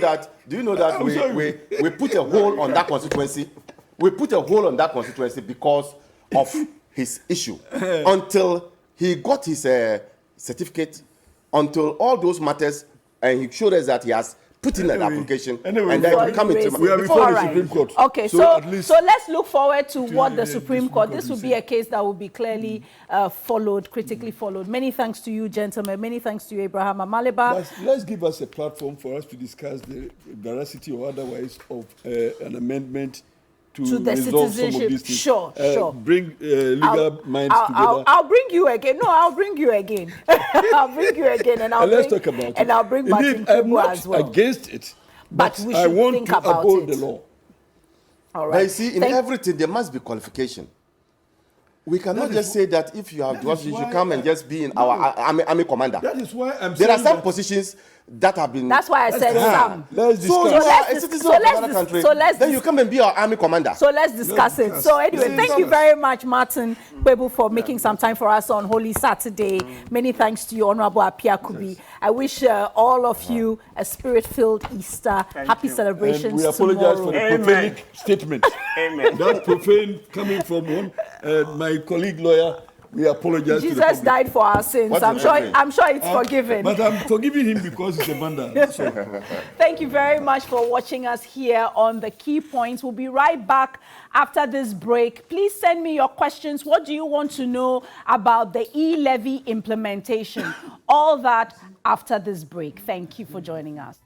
that? We put a hold on that constituency. We put a hold on that constituency because of his issue until he got his certificate, until all those matters, and he showed us that he has put in an application, and then we come into... We are before the Supreme Court. Okay, so let's look forward to what the Supreme Court... This will be a case that will be clearly followed, critically followed. Many thanks to you, gentlemen. Many thanks to you, Abraham Amaliba. Let's give us a platform for us to discuss the veracity or otherwise of an amendment to the citizenship. Sure. Bring legal minds together. I'll bring you again. No, I'll bring you again. I'll bring you again, and let's talk about it. And I'll bring Martin I'm not as well. against it, but we should I want think to about uphold it. the law. All right. But you see, in everything there must be qualification. We cannot just say that if you have drugs, you should come and just be in our army commander. That is why I'm saying there are some positions that have been... That's why I said some. Let's discuss. So you are a citizen of another country, then you come and be our army commander. So let's discuss it. So anyway, thank you very much, Martin Kwebu, for making some time for us on Holy Saturday. Many thanks to you, Honorable Apia Kubi. I wish all of you a spirit-filled Easter. Happy celebrations and we apologize tomorrow. for the profane statement. Amen. That profane coming from one, my colleague lawyer. We apologize. Jesus died for our sins. I'm sure it's forgiven. But I'm forgiving him because he's a banda. So. Thank you very much for watching us here on The Key Points. We'll be right back after this break. Please send me your questions. What do you want to know about the e-levy implementation? All that after this break. Thank you for joining us.